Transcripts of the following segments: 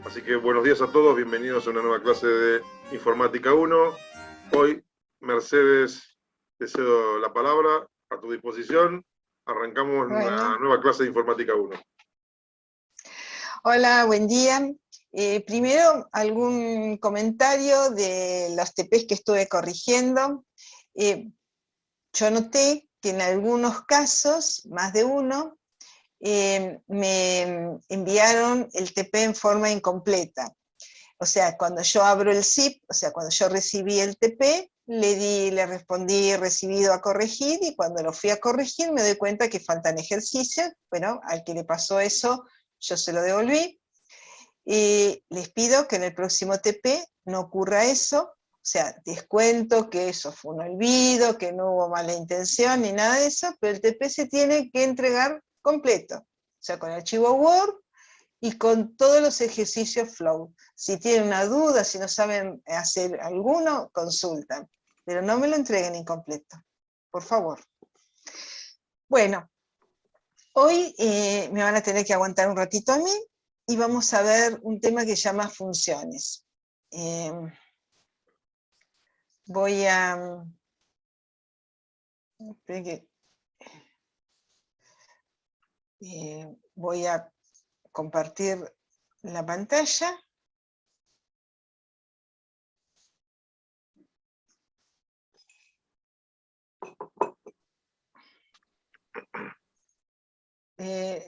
Así que buenos días a todos, bienvenidos a una nueva clase de Informática 1. Hoy, Mercedes, te cedo la palabra, a tu disposición. Arrancamos una nueva clase de Informática 1. Hola, buen día. Primero, algún comentario de los TPs que estuve corrigiendo. Yo noté que en algunos casos, más de uno, me enviaron el TP en forma incompleta. O sea, cuando yo abro el zip, o sea, cuando yo recibí el TP, le respondí recibido a corregir, y cuando lo fui a corregir me doy cuenta que faltan ejercicios. Bueno, al que le pasó eso, yo se lo devolví. Y les pido que en el próximo TP no ocurra eso. O sea, descuento que eso fue un olvido, que no hubo mala intención ni nada de eso, pero el TP se tiene que entregar completo. O sea, con el archivo Word y con todos los ejercicios Flow. Si tienen una duda, si no saben hacer alguno, consultan. Pero no me lo entreguen incompleto, por favor. Bueno, hoy me van a tener que aguantar un ratito a mí y vamos a ver un tema que se llama funciones. Voy a compartir la pantalla.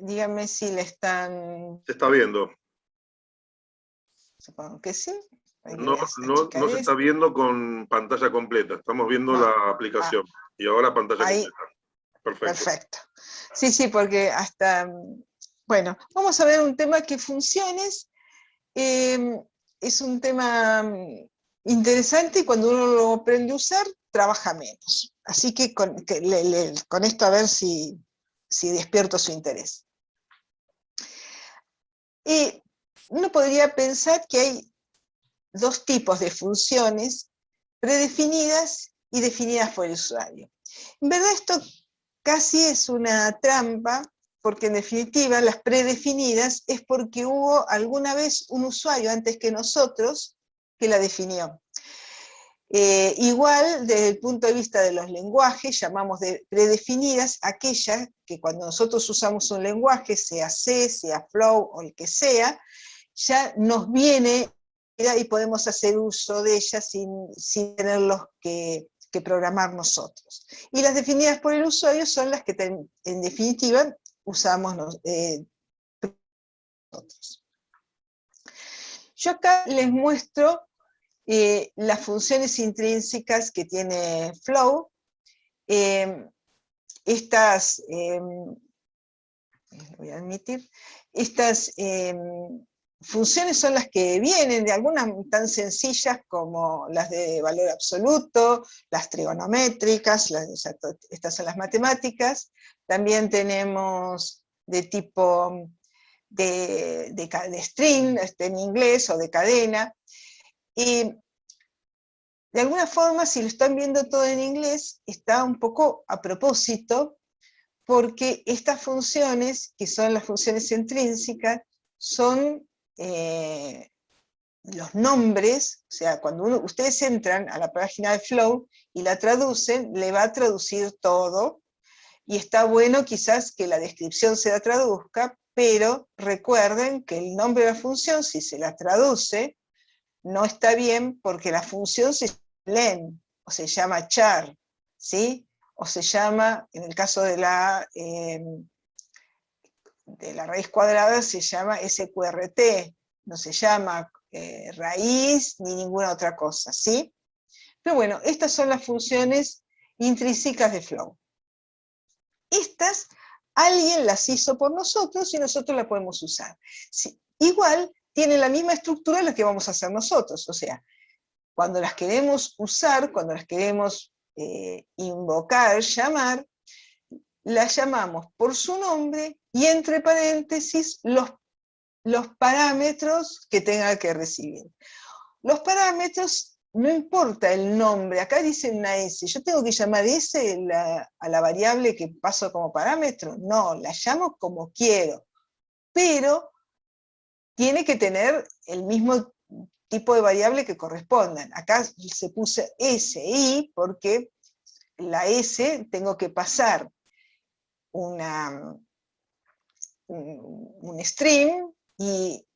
Díganme si le están... Se está viendo. Supongo que sí. No se está viendo con pantalla completa, estamos viendo la aplicación. Y ahora pantalla completa. Perfecto. Sí, porque hasta... Bueno, vamos a ver un tema que funciones. Es un tema interesante, y cuando uno lo aprende a usar, trabaja menos. Así que con esto a ver si despierto su interés. Uno podría pensar que hay dos tipos de funciones predefinidas y definidas por el usuario. En verdad esto casi es una trampa, porque en definitiva las predefinidas es porque hubo alguna vez un usuario antes que nosotros que la definió. Igual, desde el punto de vista de los lenguajes, llamamos de predefinidas aquellas que cuando nosotros usamos un lenguaje, sea C, sea Flow o el que sea, ya nos viene y podemos hacer uso de ella sin tenerlos que programar nosotros. Y las definidas por el usuario son las que en definitiva usamos nosotros. Yo acá les muestro las funciones intrínsecas que tiene Flow. Estas, voy a admitir, estas funciones son las que vienen de algunas tan sencillas como las de valor absoluto, las trigonométricas, estas son las matemáticas. También tenemos de tipo de string, en inglés, o de cadena. Y de alguna forma, si lo están viendo todo en inglés, está un poco a propósito, porque estas funciones, que son las funciones intrínsecas, son los nombres. O sea, cuando ustedes entran a la página de Flow y la traducen, le va a traducir todo, y está bueno quizás que la descripción se la traduzca, pero recuerden que el nombre de la función, si se la traduce, no está bien, porque la función se llama len, o se llama char, ¿sí? O se llama, en el caso de la raíz cuadrada, se llama SQRT, no se llama raíz ni ninguna otra cosa, ¿sí? Pero bueno, estas son las funciones intrínsecas de Flow. Estas, alguien las hizo por nosotros y nosotros las podemos usar. Sí, igual, tienen la misma estructura de lo que vamos a hacer nosotros. O sea, cuando las queremos usar, cuando las queremos invocar, llamar, las llamamos por su nombre y entre paréntesis los parámetros que tenga que recibir. Los parámetros, no importa el nombre, acá dice una S, ¿yo tengo que llamar S a la variable que paso como parámetro? No, la llamo como quiero, pero tiene que tener el mismo tipo de variable que correspondan. Acá se puso SI porque la S tengo que pasar un string y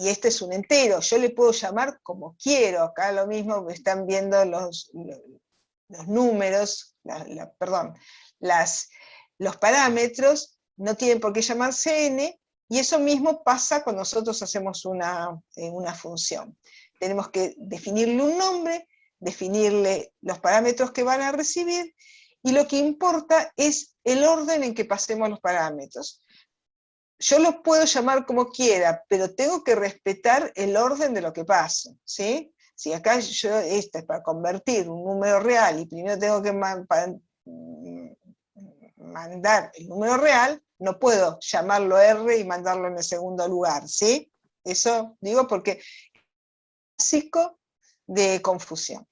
este es un entero. Yo le puedo llamar como quiero. Acá lo mismo, me están viendo los números, perdón, los parámetros, no tienen por qué llamarse n, y eso mismo pasa cuando nosotros hacemos una función. Tenemos que definirle un nombre, definirle los parámetros que van a recibir, y lo que importa es el orden en que pasemos los parámetros. Yo los puedo llamar como quiera, pero tengo que respetar el orden de lo que paso, ¿sí? Si acá yo, es para convertir un número real, y primero tengo que mandar el número real, no puedo llamarlo R y mandarlo en el segundo lugar, ¿sí? Eso digo porque es básico de confusión.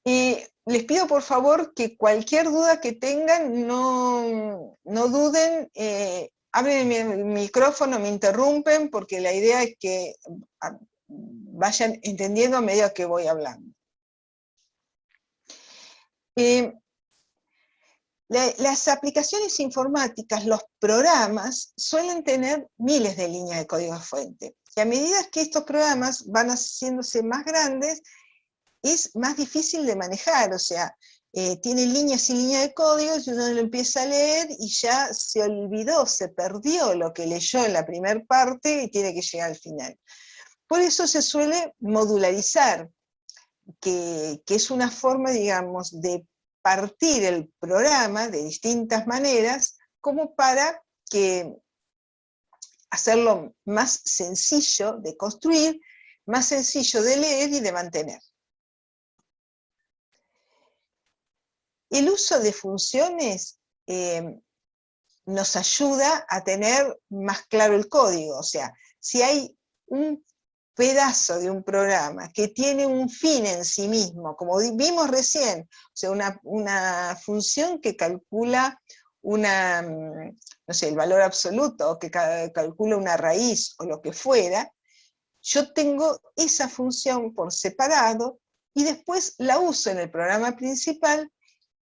Y les pido por favor que cualquier duda que tengan, no duden, abren el micrófono, me interrumpen, porque la idea es que vayan entendiendo a medida que voy hablando. Las aplicaciones informáticas, los programas, suelen tener miles de líneas de código fuente. Y a medida que estos programas van haciéndose más grandes, es más difícil de manejar, o sea, tiene líneas y líneas de código, y uno lo empieza a leer y ya se olvidó, se perdió lo que leyó en la primera parte y tiene que llegar al final. Por eso se suele modularizar, que es una forma, digamos, de partir el programa de distintas maneras, como para hacerlo más sencillo de construir, más sencillo de leer y de mantener. El uso de funciones nos ayuda a tener más claro el código, o sea, si hay un pedazo de un programa que tiene un fin en sí mismo, como vimos recién, o sea, una función que calcula no sé, el valor absoluto, o que calcula una raíz, o lo que fuera, yo tengo esa función por separado, y después la uso en el programa principal,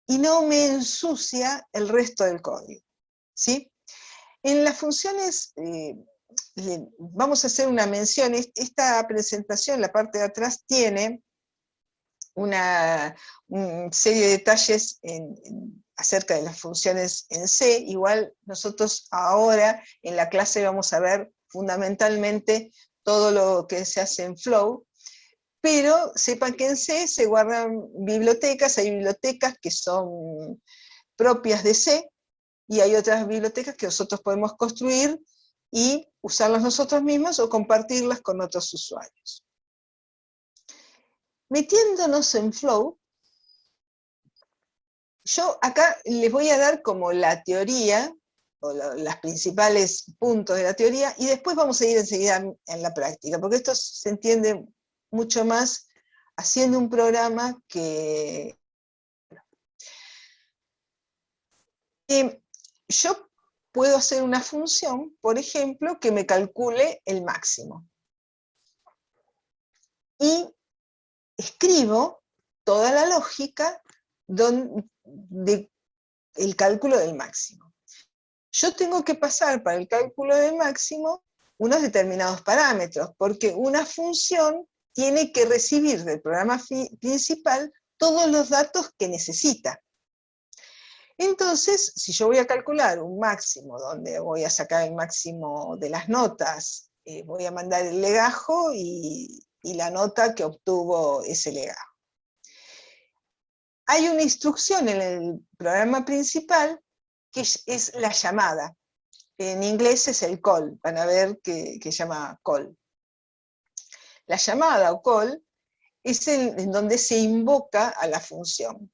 y no me ensucia el resto del código, ¿sí? En las funciones, vamos a hacer una mención. Esta presentación, la parte de atrás, tiene una serie de detalles acerca de las funciones en C. Igual nosotros ahora en la clase vamos a ver fundamentalmente todo lo que se hace en Flow, pero sepan que en C se guardan bibliotecas, hay bibliotecas que son propias de C, y hay otras bibliotecas que nosotros podemos construir y usarlas nosotros mismos o compartirlas con otros usuarios. Metiéndonos en Flow, yo acá les voy a dar como la teoría, o los principales puntos de la teoría, y después vamos a ir enseguida en la práctica, porque esto se entiende mucho más haciendo un programa que... yo puedo hacer una función, por ejemplo, que me calcule el máximo. Y escribo toda la lógica del cálculo del máximo. Yo tengo que pasar para el cálculo del máximo unos determinados parámetros, porque una función tiene que recibir del programa principal todos los datos que necesita. Entonces, si yo voy a calcular un máximo, donde voy a sacar el máximo de las notas, voy a mandar el legajo y la nota que obtuvo ese legajo. Hay una instrucción en el programa principal que es la llamada. En inglés es el call, van a ver que llama call. La llamada o call es en donde se invoca a la función.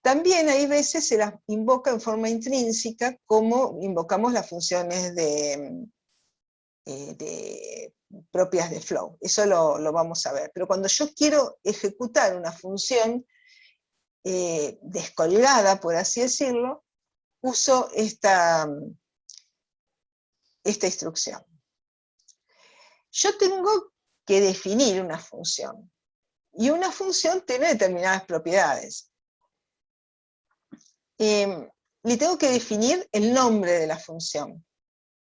También hay veces se las invoca en forma intrínseca, como invocamos las funciones propias de Flow. Eso lo vamos a ver. Pero cuando yo quiero ejecutar una función descolgada, por así decirlo, uso esta esta instrucción. Yo tengo que definir una función, y una función tiene determinadas propiedades. Le tengo que definir el nombre de la función.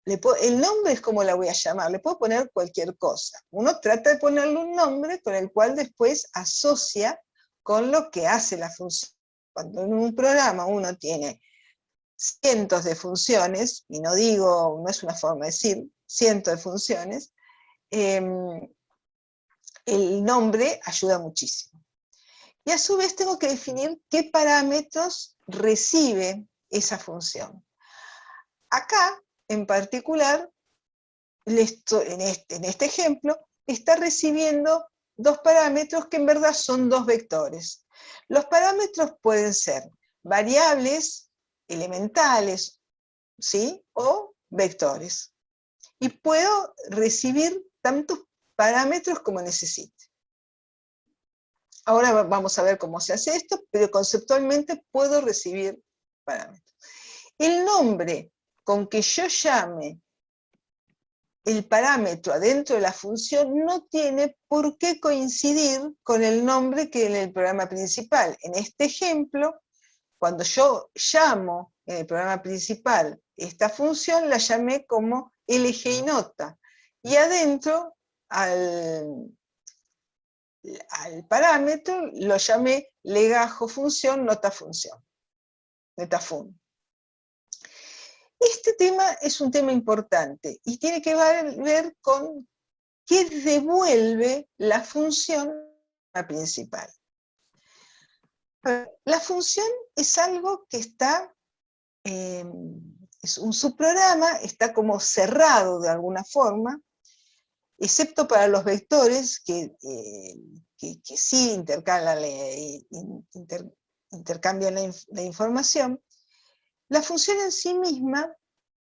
El nombre es como la voy a llamar, le puedo poner cualquier cosa. Uno trata de ponerle un nombre con el cual después asocia con lo que hace la función. Cuando en un programa uno tiene cientos de funciones, y no digo, no es una forma de decir, cientos de funciones, el nombre ayuda muchísimo. Y a su vez tengo que definir qué parámetros recibe esa función. Acá, en particular, en este ejemplo, está recibiendo dos parámetros que en verdad son dos vectores. Los parámetros pueden ser variables, elementales, ¿sí? O vectores. Y puedo recibir tantos parámetros como necesite. Ahora vamos a ver cómo se hace esto, pero conceptualmente puedo recibir parámetros. El nombre con que yo llame el parámetro adentro de la función no tiene por qué coincidir con el nombre que en el programa principal. En este ejemplo, cuando yo llamo en el programa principal esta función, la llamé como LGINOTA, y adentro al parámetro lo llamé legajo función, nota función, netafun. Este tema es un tema importante y tiene que ver con qué devuelve la función principal. La función es algo que está, es un subprograma, está como cerrado de alguna forma, excepto para los vectores que sí intercambian la información. La función en sí misma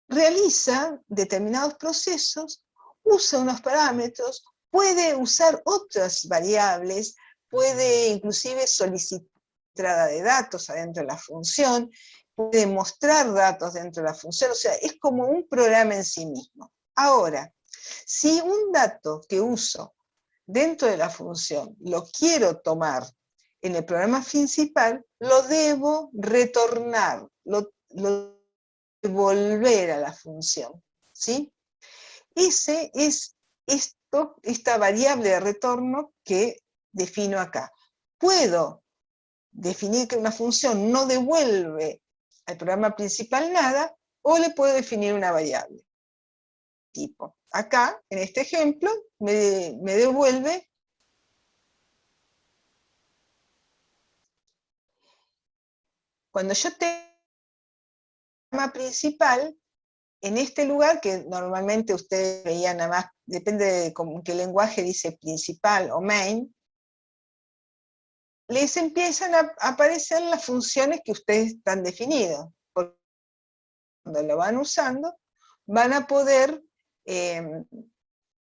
realiza determinados procesos, usa unos parámetros, puede usar otras variables, puede inclusive solicitar entrada de datos adentro de la función, puede mostrar datos dentro de la función, o sea, es como un programa en sí mismo. Ahora, si un dato que uso dentro de la función lo quiero tomar en el programa principal, lo debo retornar, lo devolver a la función, ¿sí? Ese es esta variable de retorno que defino acá. Puedo definir que una función no devuelve al programa principal nada, o le puedo definir una variable tipo. Acá, en este ejemplo, me devuelve cuando yo tengo el programa principal, en este lugar, que normalmente ustedes veían nada más, depende de qué lenguaje dice principal o main, les empiezan a aparecer las funciones que ustedes están definidos. Porque cuando lo van usando, van a poder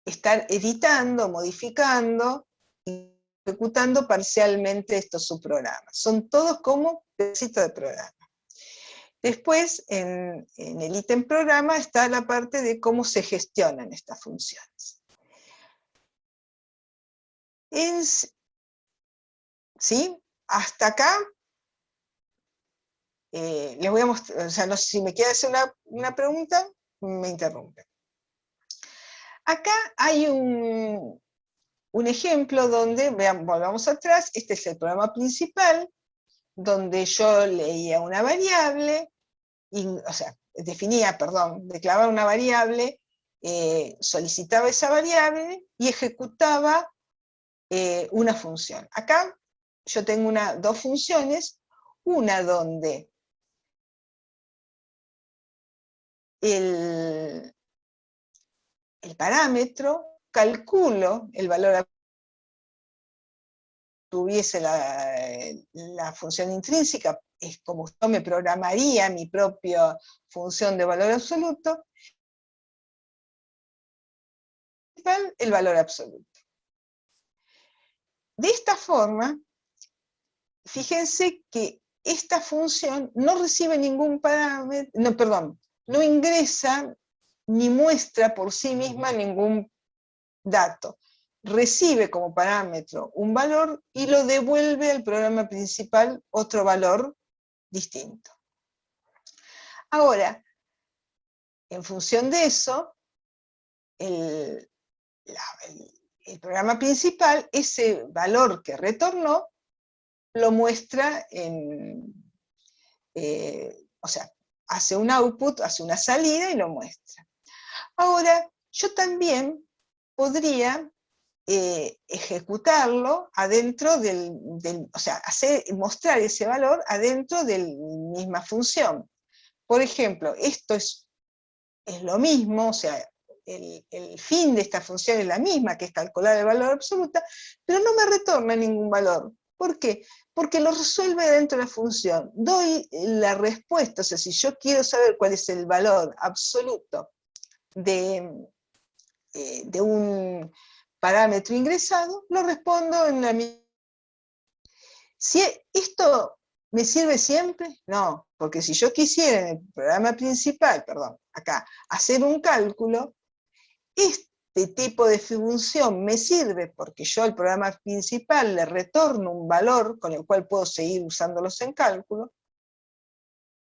estar editando, modificando, ejecutando parcialmente estos subprogramas. Son todos como pedacitos de programa. Después, en el ítem programa, está la parte de cómo se gestionan estas funciones. ¿Sí? Hasta acá, les voy a mostrar, o sea, no sé si me queda hacer una pregunta, me interrumpen. Acá hay un ejemplo donde, vean, volvamos atrás, este es el programa principal, donde yo leía una variable, declaraba una variable, solicitaba esa variable y ejecutaba una función. Acá yo tengo dos funciones, una donde el parámetro, calculo el valor, tuviese la función intrínseca, es como yo me programaría mi propia función de valor absoluto, el valor absoluto. De esta forma, fíjense que esta función no recibe ningún parámetro, no ingresa ni muestra por sí misma ningún dato. Recibe como parámetro un valor y lo devuelve al programa principal otro valor distinto. Ahora, en función de eso, el programa principal, ese valor que retornó, lo muestra o sea, hace un output, hace una salida y lo muestra. Ahora, yo también podría ejecutarlo adentro o sea, mostrar ese valor adentro de la misma función. Por ejemplo, esto es lo mismo, o sea, el fin de esta función es la misma, que es calcular el valor absoluto, pero no me retorna ningún valor. ¿Por qué? Porque lo resuelve dentro de la función. Doy la respuesta, o sea, si yo quiero saber cuál es el valor absoluto de un parámetro ingresado, lo respondo en la misma. Si esto me sirve siempre, no, porque si yo quisiera en el programa principal, perdón, acá, hacer un cálculo, este tipo de función me sirve porque yo al programa principal le retorno un valor con el cual puedo seguir usándolos en cálculo.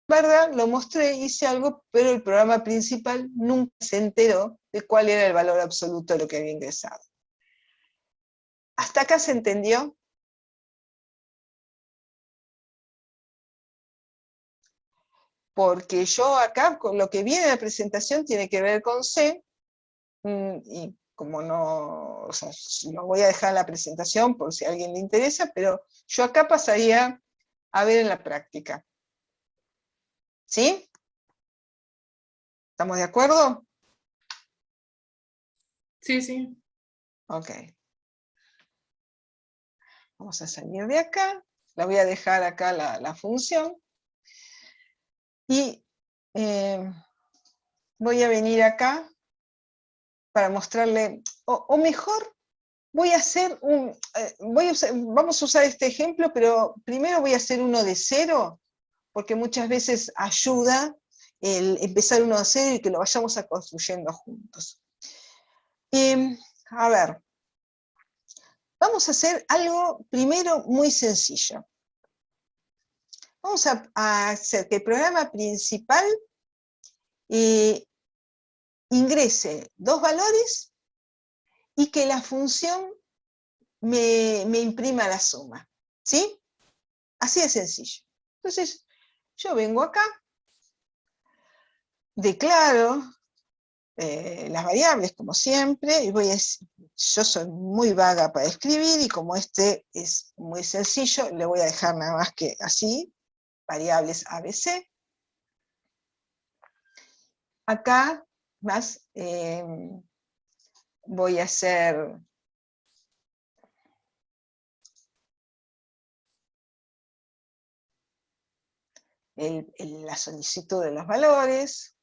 ¿Verdad? Lo mostré, hice algo, pero el programa principal nunca se enteró de cuál era el valor absoluto de lo que había ingresado. ¿Hasta acá se entendió? Porque yo acá, con lo que viene en la presentación, tiene que ver con C, y como no, o sea, no voy a dejar la presentación por si a alguien le interesa, pero yo acá pasaría a ver en la práctica. ¿Sí? ¿Estamos de acuerdo? Sí, sí. Ok. Vamos a salir de acá, la voy a dejar acá la función, y voy a venir acá para mostrarle, o mejor, voy a hacer vamos a usar este ejemplo, pero primero voy a hacer uno de cero, porque muchas veces ayuda el empezar uno de cero y que lo vayamos a construyendo juntos. A ver, vamos a hacer algo primero muy sencillo. Vamos a hacer que el programa principal ingrese dos valores y que la función me imprima la suma. ¿Sí? Así de sencillo. Entonces, yo vengo acá, declaro las variables como siempre, y yo soy muy vaga para escribir, y como este es muy sencillo, le voy a dejar nada más que así, variables ABC. Acá más voy a hacer la solicitud de los valores.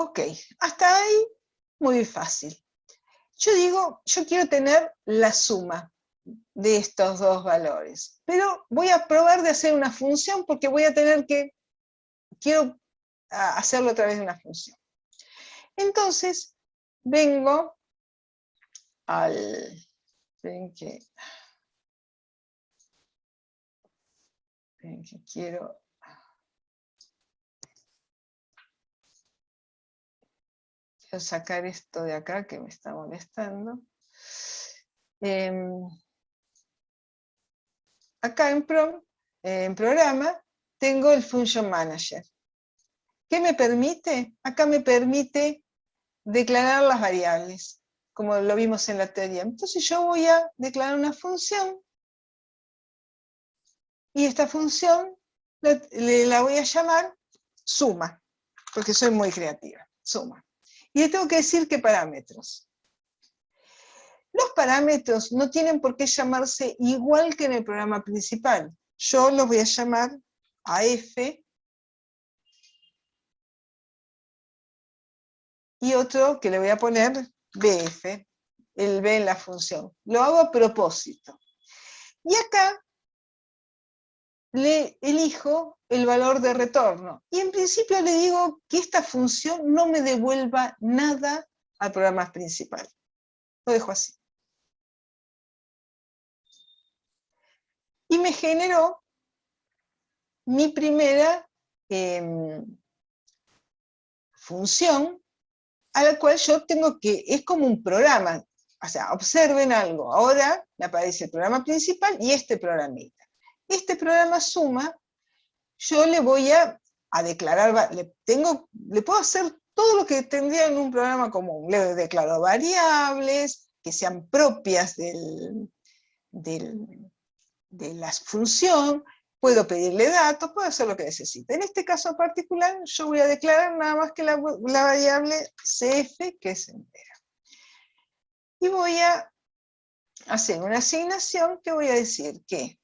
Ok, hasta ahí muy fácil. Yo digo, yo quiero tener la suma de estos dos valores, pero voy a probar de hacer una función porque voy a tener que, quiero hacerlo a través de una función. Entonces, vengo ven que quiero sacar esto de acá que me está molestando. Acá en programa tengo el Function Manager. ¿Qué me permite? Acá me permite declarar las variables, como lo vimos en la teoría. Entonces yo voy a declarar una función, y esta función la voy a llamar suma, porque soy muy creativa, suma. y le tengo que decir qué parámetros. Los parámetros no tienen por qué llamarse igual que en el programa principal. Yo los voy a llamar AF y otro que le voy a poner BF, el B en la función. Lo hago a propósito. Y acá le elijo el valor de retorno. Y en principio le digo que esta función no me devuelva nada al programa principal. Lo dejo así. Y me generó mi primera función, a la cual yo tengo que, es como un programa. O sea, observen algo. Ahora me aparece el programa principal y este programita. Este programa suma, yo le voy a declarar, le puedo hacer todo lo que tendría en un programa común. Le declaro variables que sean propias de la función, puedo pedirle datos, puedo hacer lo que necesite. En este caso particular, yo voy a declarar nada más que la variable cf, que es entera. Y voy a hacer una asignación que voy a decir que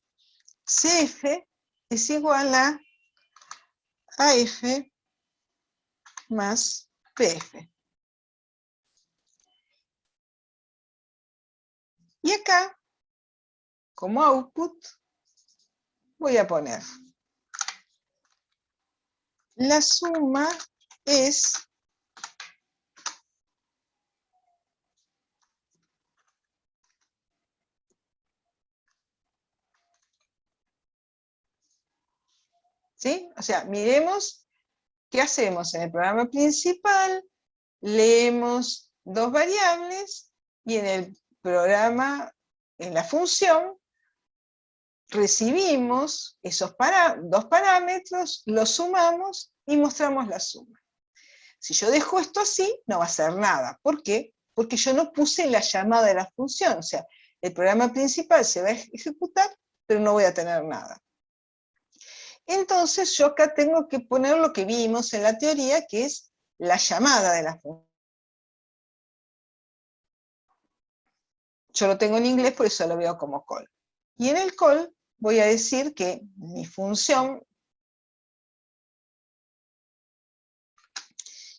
cf es igual a AF más PF. Y acá, como output, voy a poner la suma es ¿sí? O sea, miremos qué hacemos en el programa principal, leemos dos variables y en el programa, en la función, recibimos esos dos parámetros, los sumamos y mostramos la suma. Si yo dejo esto así, no va a hacer nada. ¿Por qué? Porque yo no puse la llamada de la función. O sea, el programa principal se va a ejecutar, pero no voy a tener nada. Entonces yo acá tengo que poner lo que vimos en la teoría, que es la llamada de la función. Yo lo tengo en inglés, por eso lo veo como call. Y en el call voy a decir que mi función,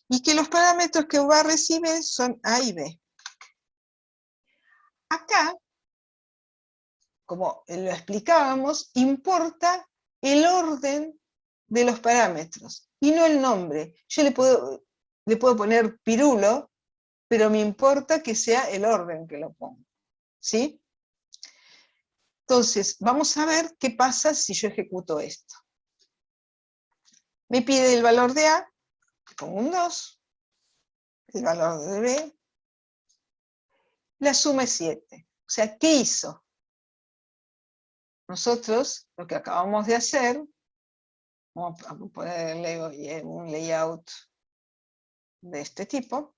y que los parámetros que va a recibir son A y B. Acá, como lo explicábamos, importa el orden de los parámetros, y no el nombre. Yo le puedo poner Pirulo, pero me importa que sea el orden que lo pongo. ¿Sí? Entonces, vamos a ver qué pasa si yo ejecuto esto. Me pide el valor de A, pongo un 2, el valor de B, la suma es 7. O sea, ¿qué hizo? Nosotros, lo que acabamos de hacer, vamos a ponerle un layout de este tipo,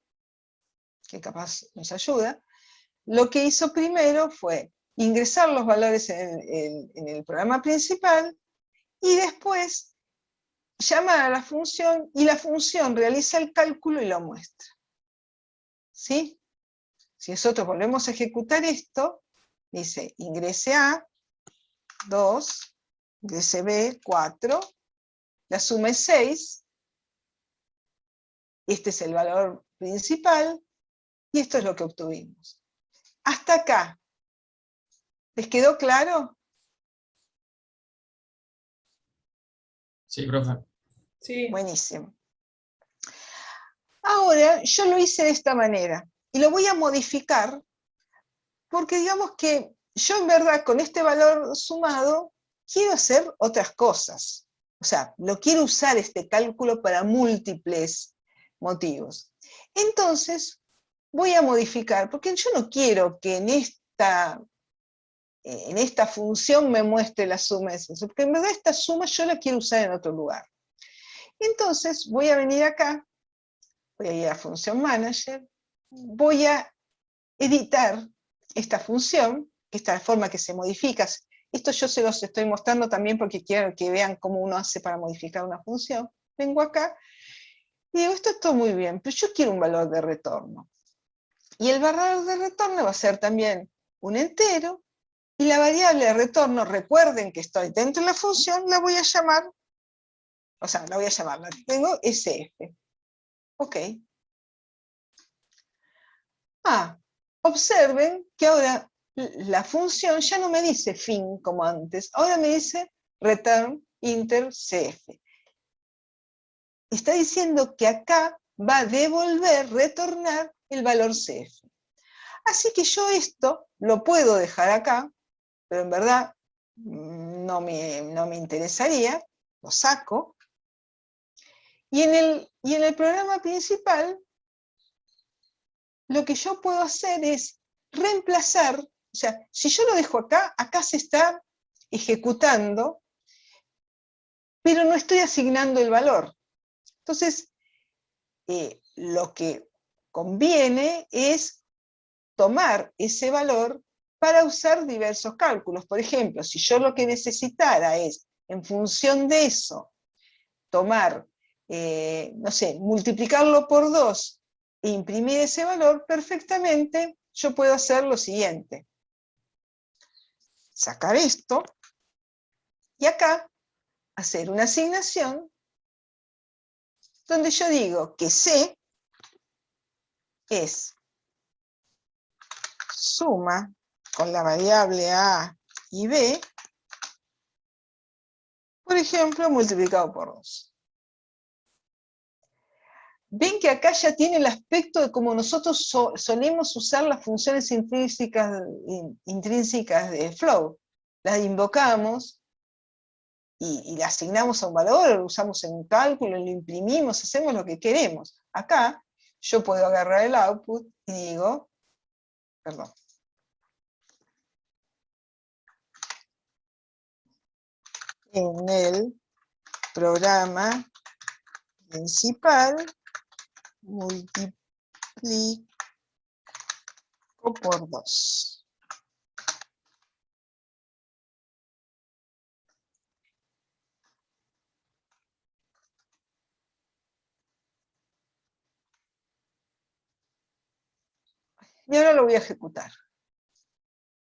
que capaz nos ayuda. Lo que hizo primero fue ingresar los valores en el programa principal y después llamar a la función y la función realiza el cálculo y lo muestra. ¿Sí? Si nosotros volvemos a ejecutar esto, dice ingrese A, 2, ingrese B, 4, la suma es 6, este es el valor principal, y esto es lo que obtuvimos. Hasta acá, ¿les quedó claro? Sí, profe. Sí. Buenísimo. Ahora, yo lo hice de esta manera, y lo voy a modificar, porque digamos que yo en verdad con este valor sumado, quiero hacer otras cosas. O sea, lo quiero usar este cálculo para múltiples motivos. Entonces, voy a modificar, porque yo no quiero que en esta función me muestre la suma de eso, porque en verdad esta suma yo la quiero usar en otro lugar. Entonces, voy a venir acá, voy a ir a Función Manager, voy a editar esta función, esta es la forma que se modifica. Esto yo se los estoy mostrando también porque quiero que vean cómo uno hace para modificar una función. Vengo acá Y digo, esto está muy bien, pero yo quiero un valor de retorno. Y el valor de retorno va a ser también un entero, y la variable de retorno, recuerden que estoy dentro de la función, la voy a llamar, o sea, la voy a llamar, la tengo SF. Ok. Observen que ahora la función ya no me dice fin como antes, ahora me dice return inter CF. Está diciendo que acá va a devolver, retornar el valor CF. Así que yo esto lo puedo dejar acá, pero en verdad no me interesaría, lo saco. Y en el programa principal, lo que yo puedo hacer es reemplazar, o sea, si yo lo dejo acá, acá se está ejecutando, pero no estoy asignando el valor. Entonces, lo que conviene es tomar ese valor para usar diversos cálculos. Por ejemplo, si yo lo que necesitara es, en función de eso, tomar, no sé, multiplicarlo por 2 e imprimir ese valor, perfectamente yo puedo hacer lo siguiente. Sacar esto y acá hacer una asignación donde yo digo que C es suma con la variable A y B, por ejemplo, multiplicado por 2. Ven que acá ya tiene el aspecto de como nosotros solemos usar las funciones intrínsecas de Flow. Las invocamos y la asignamos a un valor, lo usamos en un cálculo, lo imprimimos, hacemos lo que queremos. Acá yo puedo agarrar el output y digo, perdón, en el programa principal multiplico por 2. Y ahora lo voy a ejecutar.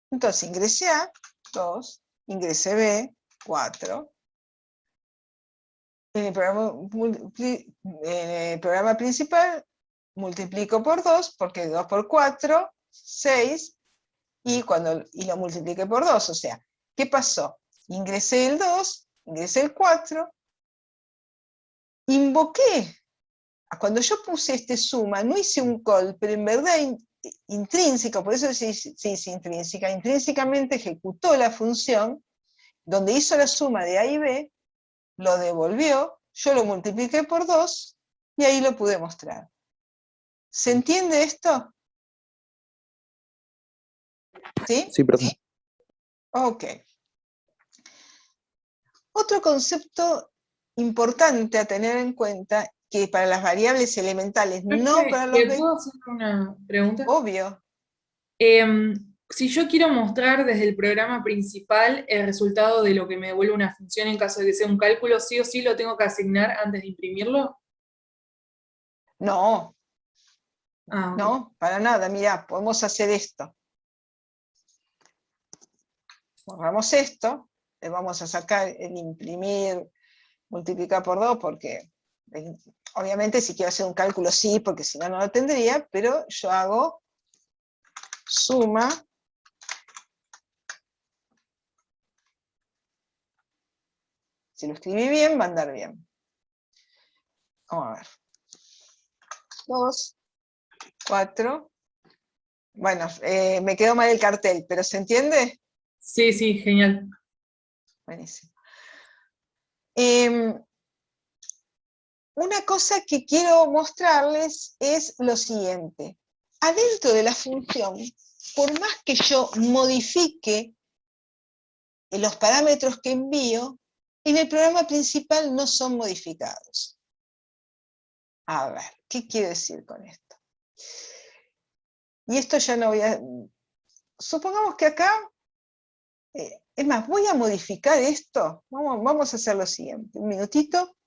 Entonces ingresé A, 2, ingresé B, 4. En el programa principal multiplico por 2, porque 2 por 4, 6, y lo multipliqué por 2. O sea, ¿qué pasó? Ingresé el 2, ingresé el 4, invoqué. Cuando yo puse este suma, no hice un call, pero en verdad intrínseca, por eso se dice intrínseca, intrínsecamente ejecutó la función, donde hizo la suma de A y B, lo devolvió, yo lo multipliqué por 2, y ahí lo pude mostrar. ¿Se entiende esto? ¿Sí? Sí, profe. Ok. Otro concepto importante a tener en cuenta, que para las variables elementales, no para los vectores. ¿Puedo hacer una pregunta? Obvio. Si yo quiero mostrar desde el programa principal el resultado de lo que me devuelve una función en caso de que sea un cálculo, ¿sí o sí lo tengo que asignar antes de imprimirlo? No, Ah, ok. no, para nada. Mirá, podemos hacer esto. Borramos esto, le vamos a sacar el imprimir, multiplicar por 2, porque obviamente si quiero hacer un cálculo sí, porque si no, no lo tendría, pero yo hago suma si lo escribí bien, va a andar bien. Vamos a ver. 2, 4. Bueno, me quedó mal el cartel, pero ¿se entiende? Sí, sí, genial. Buenísimo. Una cosa que quiero mostrarles es lo siguiente. Adentro de la función, por más que yo modifique los parámetros que envío, en el programa principal no son modificados. A ver, ¿qué quiero decir con esto? Y esto ya no voy a... Supongamos que acá, es más, voy a modificar esto. Vamos a hacer lo siguiente. Un minutito.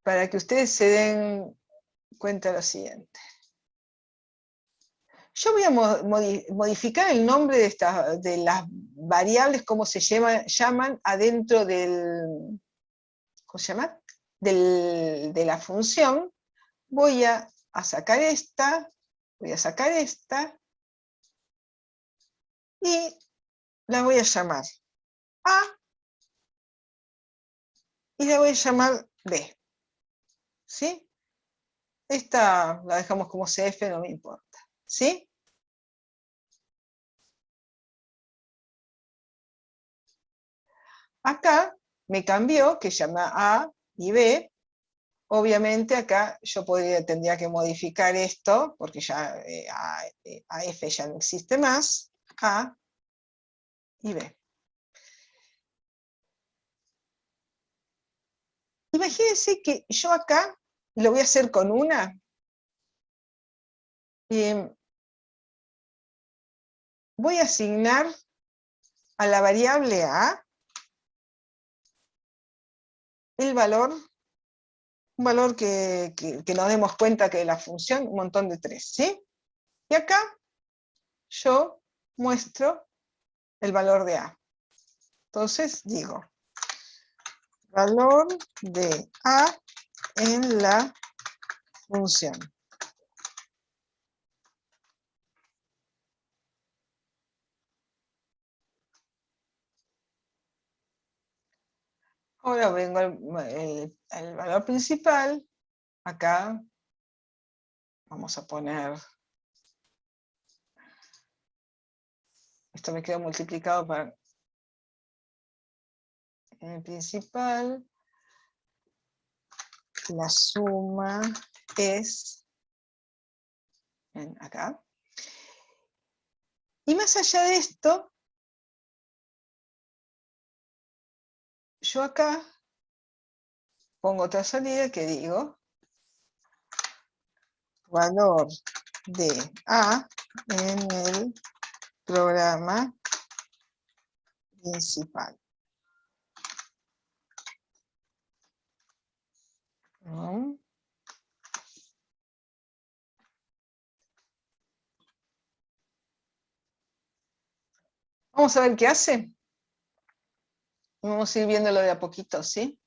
para que ustedes se den cuenta de lo siguiente. Yo voy a modificar el nombre de las variables, como se llaman adentro del, ¿cómo se llama? De la función. Voy a sacar esta, voy a sacar esta, y la voy a llamar A, y la voy a llamar B. ¿Sí? Esta la dejamos como CF, no me importa. ¿Sí? Acá me cambió, que llama A y B. Obviamente acá yo tendría que modificar esto, porque ya a F ya no existe más. A y B. Imagínense que yo acá lo voy a hacer con una. Voy a asignar a la variable A el valor, un valor que nos demos cuenta que la función, un montón de 3, ¿sí? Y acá yo muestro el valor de A. Entonces digo, valor de A en la función. Ahora vengo al valor principal. Acá vamos a poner, esto me queda multiplicado para el principal. La suma es acá. Y más allá de esto, yo acá pongo otra salida que digo valor de A en el programa principal. ¿No? Vamos a ver qué hace. Vamos a ir viéndolo de a poquito, ¿sí?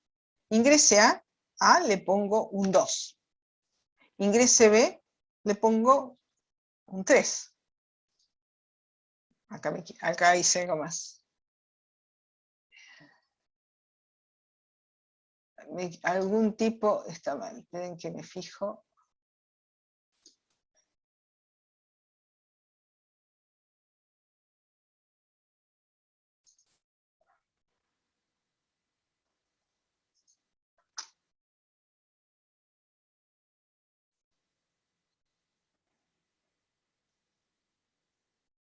Ingrese A le pongo un 2. Ingrese B, le pongo un 3. Acá hice algo más. Algún tipo está mal. Esperen que me fijo.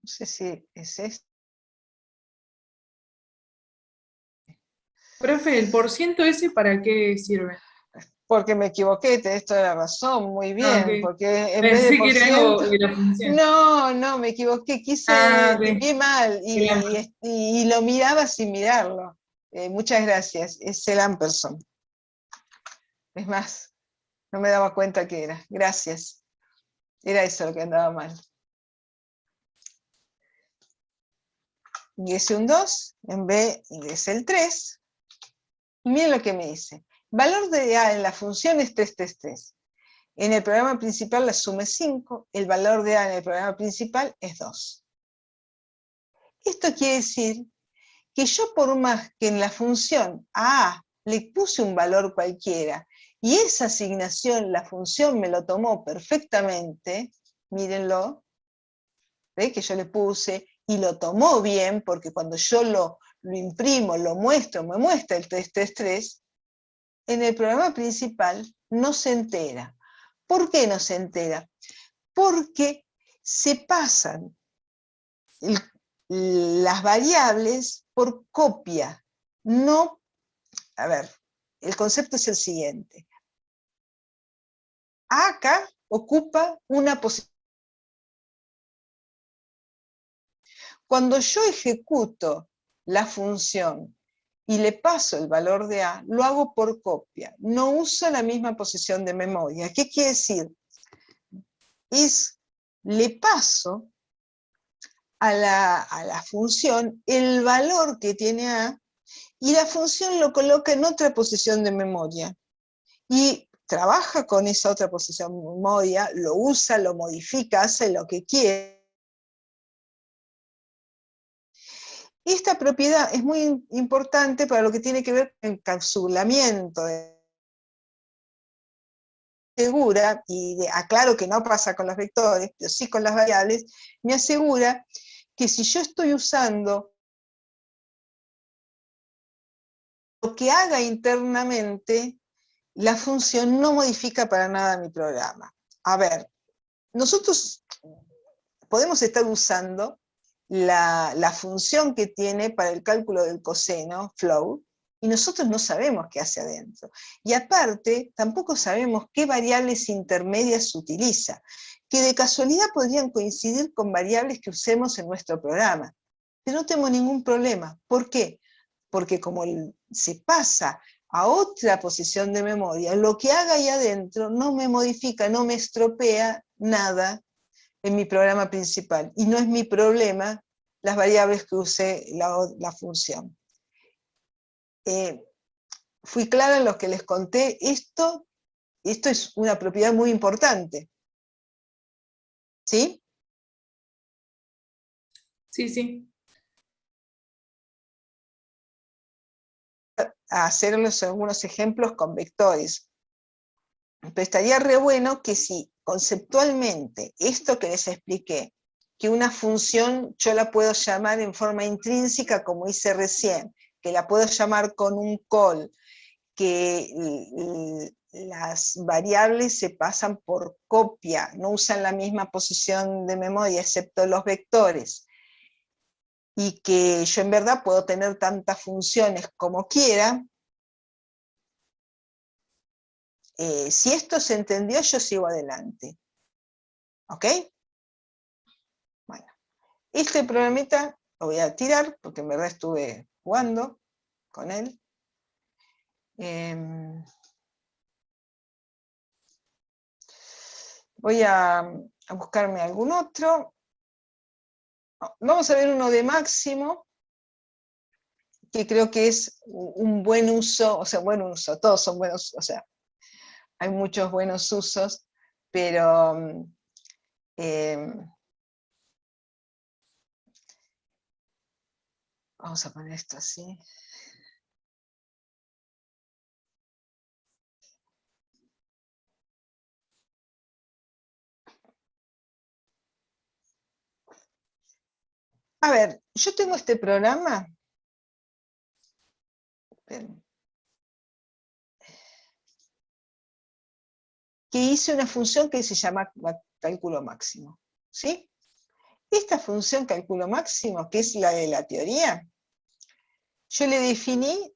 No sé si es esto. Profe, ¿el porciento ese para qué sirve? Porque me equivoqué, tenés toda la razón, muy Ah, bien, ok. porque en vez Pensé de que era porciento, algo de la función. no, me equivoqué, Ah, ok. tipié mal y lo miraba sin mirarlo. Muchas gracias, es el ampersand. Es más, no me daba cuenta que era, gracias. Era eso lo que andaba mal. Ingrese un 2, en B ingrese el 3. Y miren lo que me dice. Valor de A en la función es 3, 3, 3. En el programa principal la suma es 5, el valor de A en el programa principal es 2. Esto quiere decir que yo, por más que en la función a A le puse un valor cualquiera, y esa asignación, la función me lo tomó perfectamente, mírenlo, ¿ve? Que yo le puse, y lo tomó bien, porque cuando yo lo imprimo, lo muestro, me muestra el 333, en el programa principal no se entera. ¿Por qué no se entera? Porque se pasan las variables por copia. No, a ver, el concepto es el siguiente. Acá ocupa una posición. Cuando yo ejecuto la función y le paso el valor de A, lo hago por copia. No uso la misma posición de memoria. ¿Qué quiere decir? Le paso a la función el valor que tiene A, y la función lo coloca en otra posición de memoria. Y trabaja con esa otra posición de memoria, lo usa, lo modifica, hace lo que quiere. Esta propiedad es muy importante para lo que tiene que ver con el encapsulamiento segura, y aclaro que no pasa con los vectores, pero sí con las variables, me asegura que si yo estoy usando lo que haga internamente, la función no modifica para nada mi programa. A ver, nosotros podemos estar usando la función que tiene para el cálculo del coseno, flow, y nosotros no sabemos qué hace adentro. Y aparte, tampoco sabemos qué variables intermedias utiliza, que de casualidad podrían coincidir con variables que usemos en nuestro programa. Pero no tengo ningún problema. ¿Por qué? Porque como se pasa a otra posición de memoria, lo que haga ahí adentro no me modifica, no me estropea nada en mi programa principal, y no es mi problema las variables que use la función. Fui clara en lo que les conté. Esto es una propiedad muy importante. ¿Sí? Sí, sí. A hacerles algunos ejemplos con vectores. Pero estaría re bueno que si conceptualmente esto que les expliqué, que una función yo la puedo llamar en forma intrínseca como hice recién, que la puedo llamar con un call, que las variables se pasan por copia, no usan la misma posición de memoria excepto los vectores, y que yo en verdad puedo tener tantas funciones como quiera. Si esto se entendió, yo sigo adelante. ¿Ok? Bueno, este programita lo voy a tirar, porque en verdad estuve jugando con él. Voy a buscarme algún otro. Vamos a ver uno de máximo, que creo que es un buen uso, o sea, buen uso, todos son buenos, o sea, hay muchos buenos usos, pero vamos a poner esto así. A ver, yo tengo este programa. Esperen, que hice una función que se llama cálculo máximo. ¿Sí? Esta función cálculo máximo, que es la de la teoría, yo le definí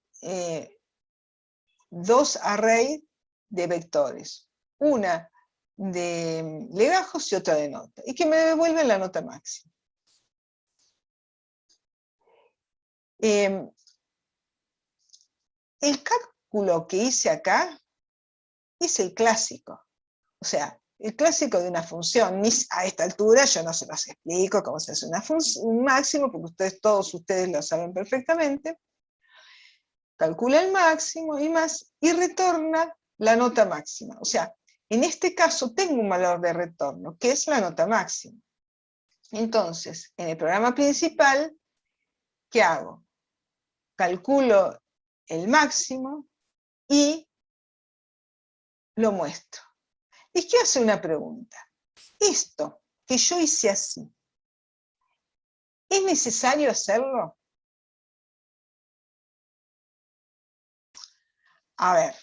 dos arrays de vectores. Una de legajos y otra de nota. Y que me devuelve la nota máxima. El cálculo que hice acá es el clásico. O sea, el clásico de una función. A esta altura yo no se los explico cómo se hace un máximo, porque todos ustedes lo saben perfectamente. Calcula el máximo y más, y retorna la nota máxima. O sea, en este caso tengo un valor de retorno, que es la nota máxima. Entonces, en el programa principal, ¿qué hago? Calculo el máximo y lo muestro. Les quiero hacer una pregunta. Esto que yo hice así, ¿es necesario hacerlo? A ver,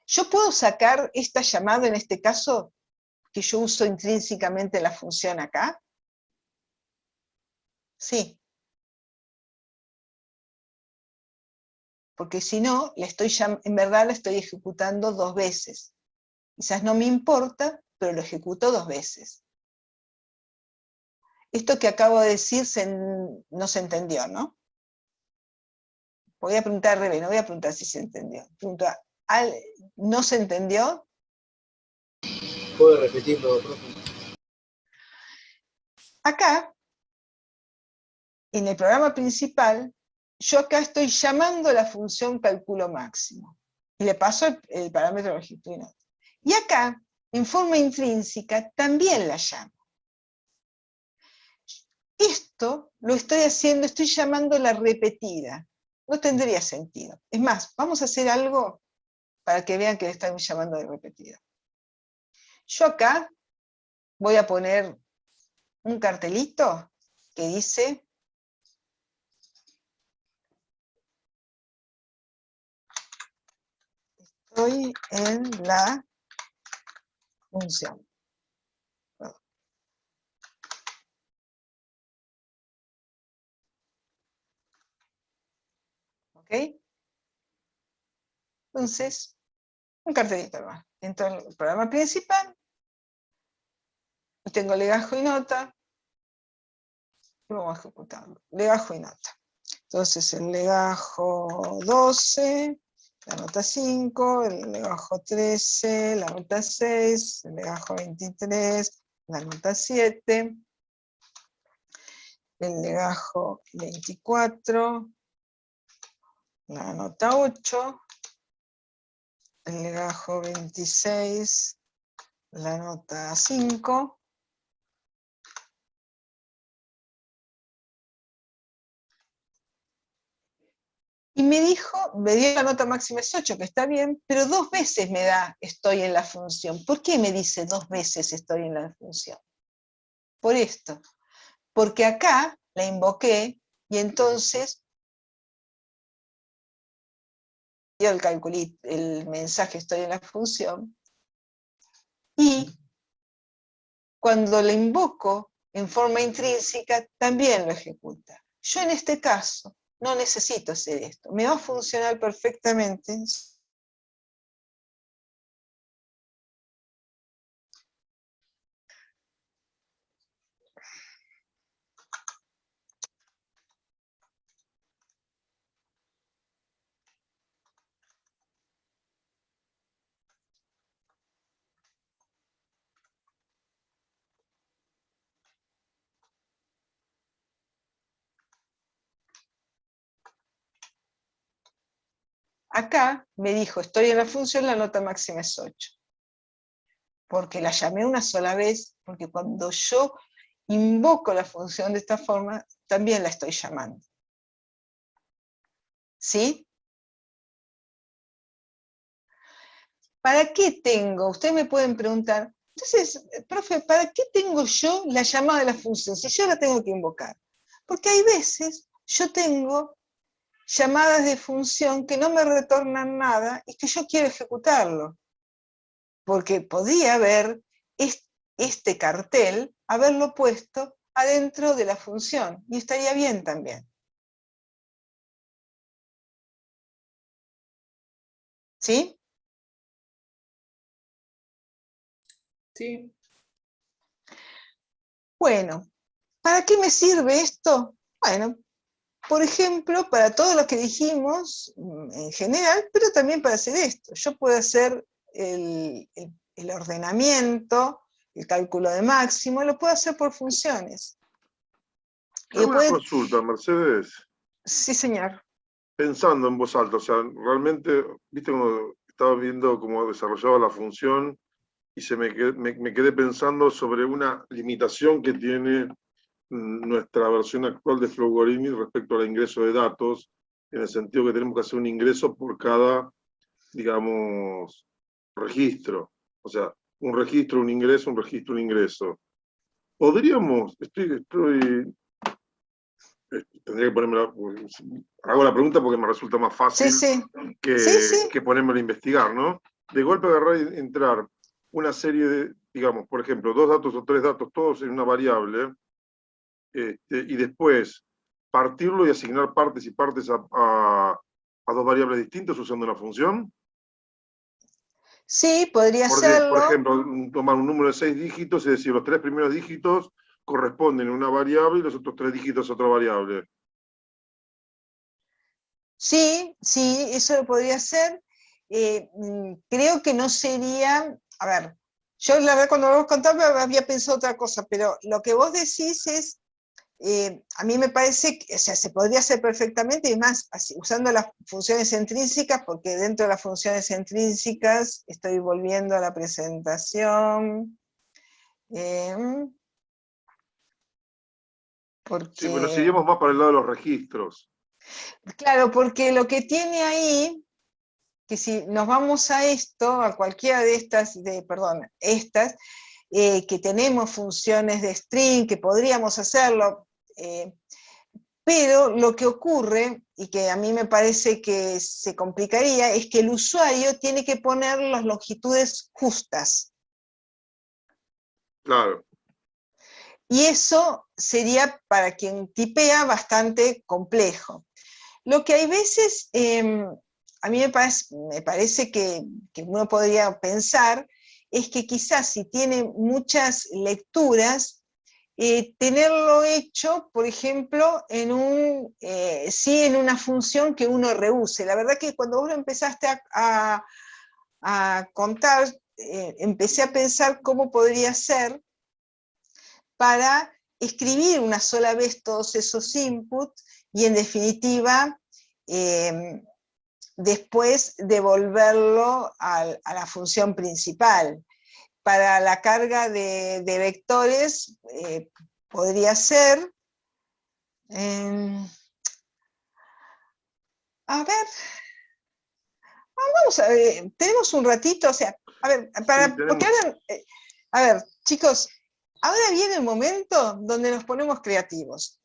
¿yo puedo sacar esta llamada en este caso, que yo uso intrínsecamente la función acá? Sí. Porque si no, en verdad la estoy ejecutando dos veces. Quizás no me importa, pero lo ejecuto dos veces. Esto que acabo de decir no se entendió, ¿no? Voy a preguntar al revés, no voy a preguntar si se entendió. Pregunto, ¿no se entendió? ¿Puede repetirlo, profe? Acá, en el programa principal, yo acá estoy llamando la función cálculo máximo. Y le paso el parámetro longitudinal. Y acá, en forma intrínseca, también la llamo. Esto lo estoy haciendo, estoy llamando la repetida. No tendría sentido. Es más, vamos a hacer algo para que vean que le estamos llamando de repetida. Yo acá voy a poner un cartelito que dice estoy en la función. ¿Ok? Entonces, un cartelito más. Entro en el programa principal, tengo legajo y nota, y vamos a ejecutarlo. Legajo y nota. Entonces el legajo 12, la nota 5, el legajo 13, la nota 6, el legajo 23, la nota 7, el legajo 24, la nota 8, el legajo 26, la nota 5, y me dio la nota máxima es 8, que está bien, pero 2 veces me da estoy en la función. ¿Por qué me dice 2 veces estoy en la función? Por esto. Porque acá la invoqué y entonces dio el calculito, el mensaje estoy en la función, y cuando la invoco en forma intrínseca también lo ejecuta. Yo en este caso no necesito hacer esto, me va a funcionar perfectamente. Acá me dijo, estoy en la función, la nota máxima es 8. Porque la llamé una sola vez, porque cuando yo invoco la función de esta forma, también la estoy llamando. ¿Sí? ¿Para qué tengo? Ustedes me pueden preguntar, entonces, profe, ¿para qué tengo yo la llamada de la función si yo la tengo que invocar? Porque hay veces yo tengo llamadas de función que no me retornan nada y que yo quiero ejecutarlo. Porque podía haber este cartel, haberlo puesto adentro de la función, y estaría bien también. ¿Sí? Sí. Bueno, ¿para qué me sirve esto? Bueno, por ejemplo, para todo lo que dijimos en general, pero también para hacer esto. Yo puedo hacer el ordenamiento, el cálculo de máximo, lo puedo hacer por funciones. Hago una consulta, Mercedes. Sí, señor. Pensando en voz alta, o sea, realmente, viste, como estaba viendo cómo desarrollaba la función y me quedé pensando sobre una limitación que tiene nuestra versión actual de Flowgorithm respecto al ingreso de datos, en el sentido que tenemos que hacer un ingreso por cada, digamos, registro. O sea, un registro, un ingreso, un registro, un ingreso. Podríamos, tendría que ponerme hago la pregunta porque me resulta más fácil que ponerme a investigar, ¿no? De golpe agarrar y entrar una serie de, digamos, por ejemplo, 2 datos o 3 datos, todos en una variable, y después partirlo y asignar partes y partes a 2 variables distintas usando una función. Sí, podría serlo. Por ejemplo, tomar un número de 6 dígitos y decir los 3 primeros dígitos corresponden a una variable y los otros 3 dígitos a otra variable. Sí, sí, eso lo podría hacer. Creo que no sería, a ver, yo la verdad cuando vos contaba había pensado otra cosa, pero lo que vos decís es, a mí me parece que, o sea, se podría hacer perfectamente, y más así, usando las funciones intrínsecas, porque dentro de las funciones intrínsecas, estoy volviendo a la presentación, Sí, pero nos porque, iríamos más para el lado de los registros. claro, porque lo que tiene ahí, que si nos vamos a esto, a cualquiera de estas, perdón, estas, que tenemos funciones de string, que podríamos hacerlo, pero lo que ocurre, y que a mí me parece que se complicaría, es que el usuario tiene que poner las longitudes justas. Claro. Y eso sería para quien tipea bastante complejo. Lo que hay veces, a mí me parece que uno podría pensar, es que quizás si tiene muchas lecturas, tenerlo hecho, por ejemplo, sí, en una función que uno reuse. La verdad que cuando vos lo empezaste a contar, empecé a pensar cómo podría ser para escribir una sola vez todos esos inputs y en definitiva después devolverlo a la función principal. Para la carga de vectores podría ser, a ver, vamos a ver, tenemos un ratito, o sea, a ver, porque ahora, a ver, chicos, ahora viene el momento donde nos ponemos creativos.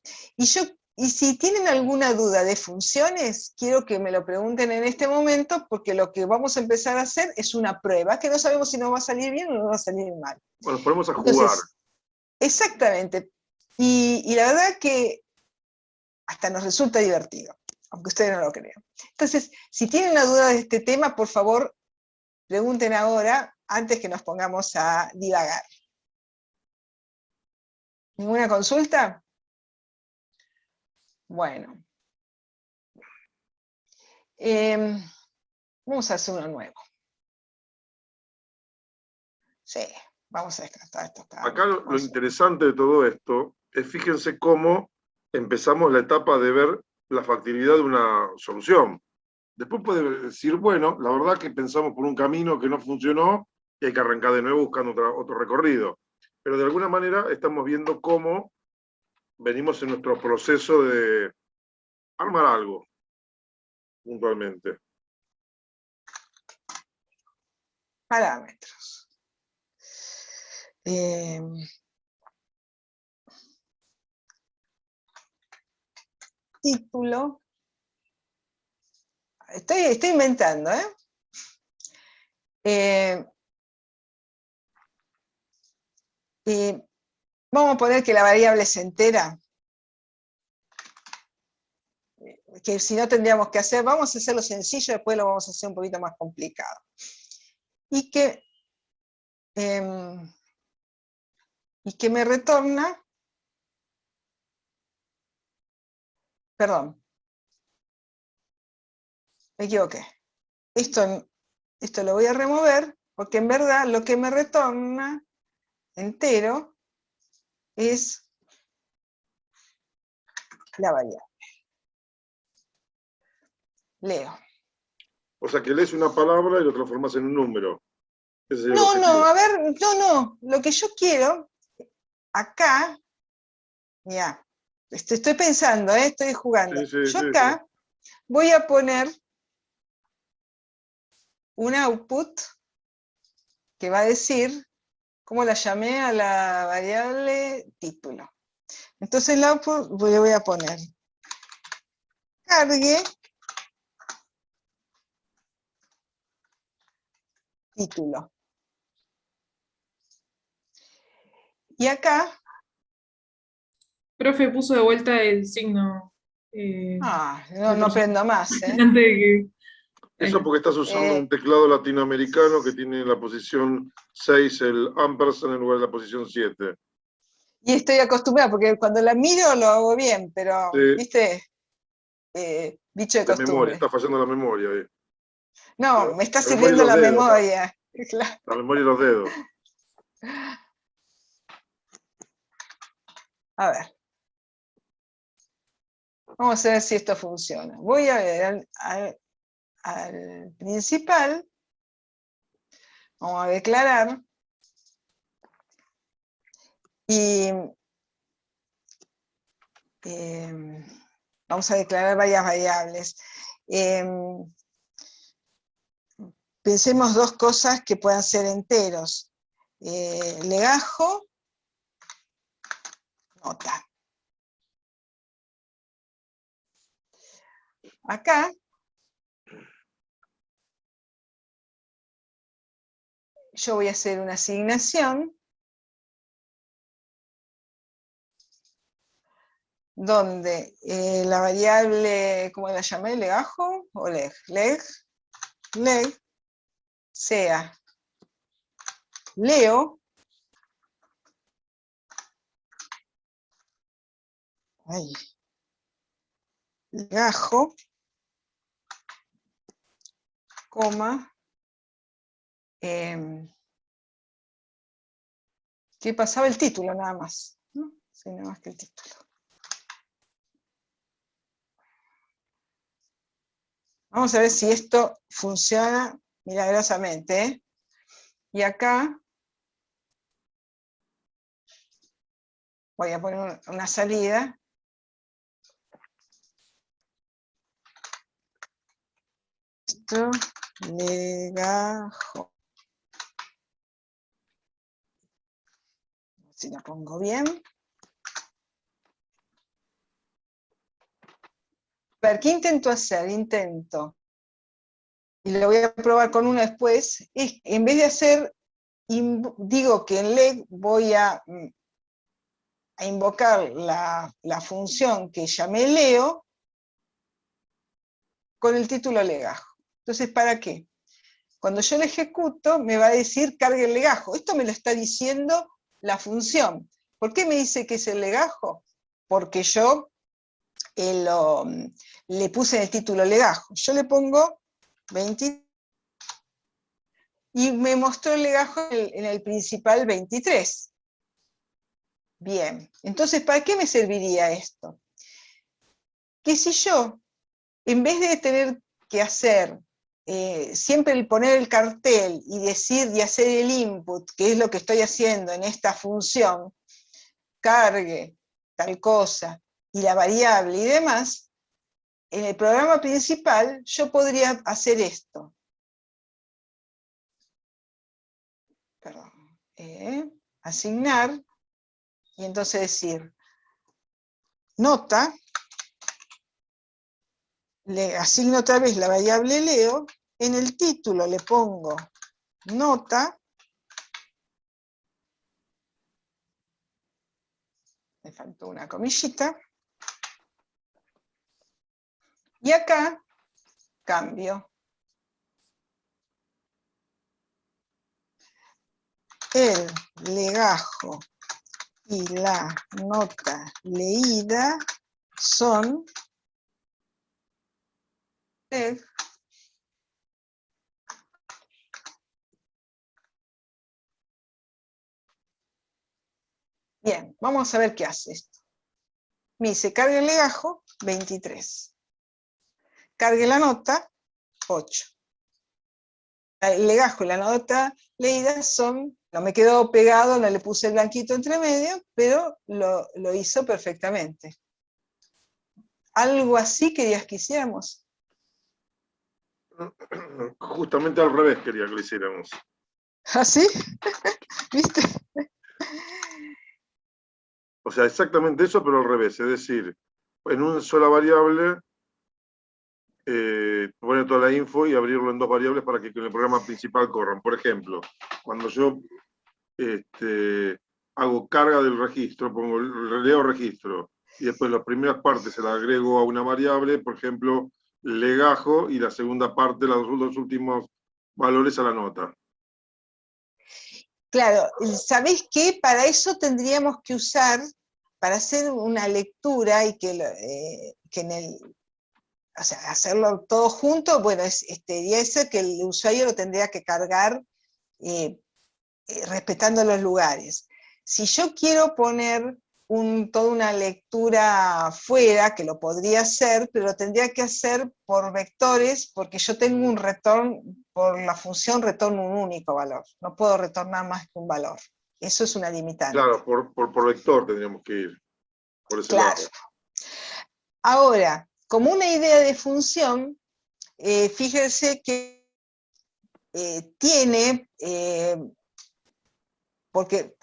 Y si tienen alguna duda de funciones, quiero que me lo pregunten en este momento, porque lo que vamos a empezar a hacer es una prueba, que no sabemos si nos va a salir bien o nos va a salir mal. Bueno, nos ponemos a Entonces, jugar. exactamente. Y la verdad que hasta nos resulta divertido, aunque ustedes no lo crean. Entonces, si tienen una duda de este tema, por favor, pregunten ahora, antes que nos pongamos a divagar. ¿Ninguna consulta? Bueno. Vamos a hacer uno nuevo. Sí, vamos a descartar estos Acá lo parámetros. interesante de todo esto es, fíjense cómo empezamos la etapa de ver la factibilidad de una solución. Después puede decir, bueno, la verdad que pensamos por un camino que no funcionó y hay que arrancar de nuevo buscando otro recorrido. Pero de alguna manera estamos viendo cómo venimos en nuestro proceso de armar algo, puntualmente. Parámetros. Título. Estoy inventando, vamos a poner que la variable es entera, que si no tendríamos que hacer, vamos a hacerlo sencillo, después lo vamos a hacer un poquito más complicado. Y que me retorna, perdón, me equivoqué. Esto lo voy a remover, porque en verdad lo que me retorna entero es la variable. Leo. O sea, que lees una palabra y lo transformas en un número. Ese sería el No, objetivo. a ver, no. Lo que yo quiero, acá, ya, estoy pensando, estoy jugando. Yo acá voy a poner un output que va a decir cómo la llamé a la variable título. Entonces el output le voy a poner cargue título. Y acá... Profe puso de vuelta el signo. no aprendo más, Antes de que... Eso porque estás usando un teclado latinoamericano que tiene en la posición 6 el ampersand en lugar de la posición 7. Y estoy acostumbrada, porque cuando la miro lo hago bien, pero, Sí. ¿viste? bicho de De memoria, costumbre. está fallando la memoria ahí. No, me está La memoria y sirviendo los la dedos, memoria. Claro. La memoria y los dedos. A ver. Vamos a ver si esto funciona. Voy a ver al principal. Vamos a declarar. Y vamos a declarar varias variables. Pensemos dos cosas que puedan ser enteros. Legajo, nota. Acá, yo voy a hacer una asignación donde la variable, ¿cómo la llamé? ¿Legajo o leg? Leg sea Leo, ahí, legajo, coma, que pasaba el título nada más, ¿no? Sí, nada más que el título. Vamos a ver si esto funciona milagrosamente, ¿eh? Y acá voy a poner una salida. Esto, legajo. Si la pongo bien. A ver, ¿qué intento hacer? Intento, y lo voy a probar con uno después, es, en vez de hacer, digo que en leg voy a invocar la función que llamé Leo con el título legajo. Entonces, ¿para qué? Cuando yo lo ejecuto, me va a decir cargue el legajo. Esto me lo está diciendo la función. ¿Por qué me dice que es el legajo? Porque yo le puse en el título legajo. Yo le pongo 23 y me mostró el legajo en el principal 23. Bien, entonces, ¿para qué me serviría esto? Que si yo, en vez de tener que hacer siempre el poner el cartel y decir y hacer el input, que es lo que estoy haciendo en esta función, cargue tal cosa, y la variable y demás, en el programa principal yo podría hacer esto. Perdón. Asignar, y entonces decir, nota, le asigno otra vez la variable Leo, en el título le pongo nota, me faltó una comillita, y acá cambio el legajo y la nota leída son leg. Bien, vamos a ver qué hace esto. Me dice cargue el legajo, 23. Cargue la nota, 8. El legajo y la nota leída son, no me quedó pegado, no le puse el blanquito entre medio, pero lo hizo perfectamente. Algo así querías que hiciéramos. Justamente al revés quería que lo hiciéramos. ¿Así? ¿Viste? O sea, exactamente eso, pero al revés. Es decir, en una sola variable, poner toda la info y abrirlo en dos variables para que en el programa principal corran. Por ejemplo, cuando yo hago carga del registro, pongo leo registro, y después las primeras partes se las agrego a una variable, por ejemplo, legajo, y la segunda parte, los dos últimos valores a la nota. Claro, ¿sabés qué? Para eso tendríamos que usar, para hacer una lectura y que en o sea, hacerlo todo junto, bueno, y eso que el usuario lo tendría que cargar respetando los lugares. Si yo quiero poner toda una lectura fuera, que lo podría hacer, pero lo tendría que hacer por vectores, porque yo tengo un retorno, por la función retorno un único valor, no puedo retornar más que un valor. Eso es una limitante. Claro, por vector tendríamos que ir, por ese claro. lado. Ahora, como una idea de función, fíjense que tiene, porque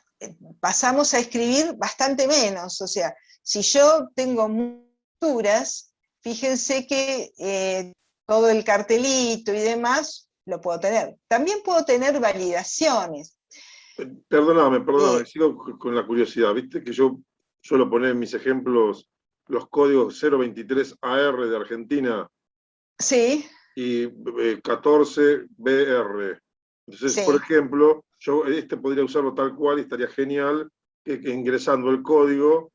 pasamos a escribir bastante menos, o sea, si yo tengo lecturas, fíjense que todo el cartelito y demás lo puedo tener. También puedo tener validaciones. Perdóname, sigo con la curiosidad. Viste que yo suelo poner en mis ejemplos los códigos 023 AR de Argentina. Sí. Y 14 BR. Entonces, sí. por ejemplo, yo podría usarlo tal cual y estaría genial que ingresando el código,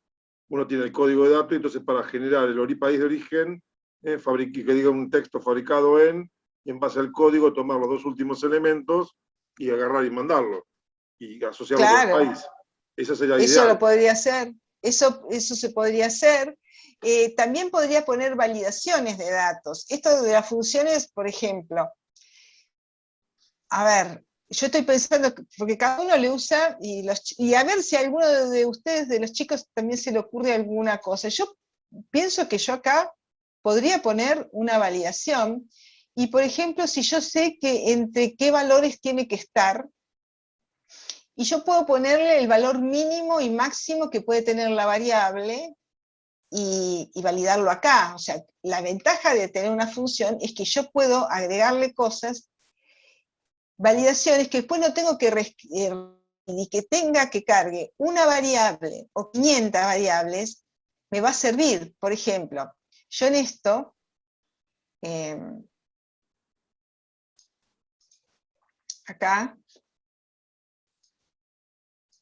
uno tiene el código de datos, y entonces para generar el país de origen, que diga un texto fabricado y en base al código tomar los dos últimos elementos y agarrar y mandarlo, y asociarlo con el país. Esa sería Eso ideal. lo podría hacer, eso se podría hacer. También podría poner validaciones de datos. Esto de las funciones, por ejemplo, a ver, yo estoy pensando, porque cada uno le usa, y a ver si a alguno de ustedes, de los chicos, también se le ocurre alguna cosa. Yo pienso que yo acá podría poner una validación, y por ejemplo, si yo sé que entre qué valores tiene que estar, y yo puedo ponerle el valor mínimo y máximo que puede tener la variable, y validarlo acá. O sea, la ventaja de tener una función es que yo puedo agregarle cosas, validaciones que después no tengo que ni que tenga que cargue una variable o 500 variables, me va a servir. Por ejemplo, yo en esto, acá,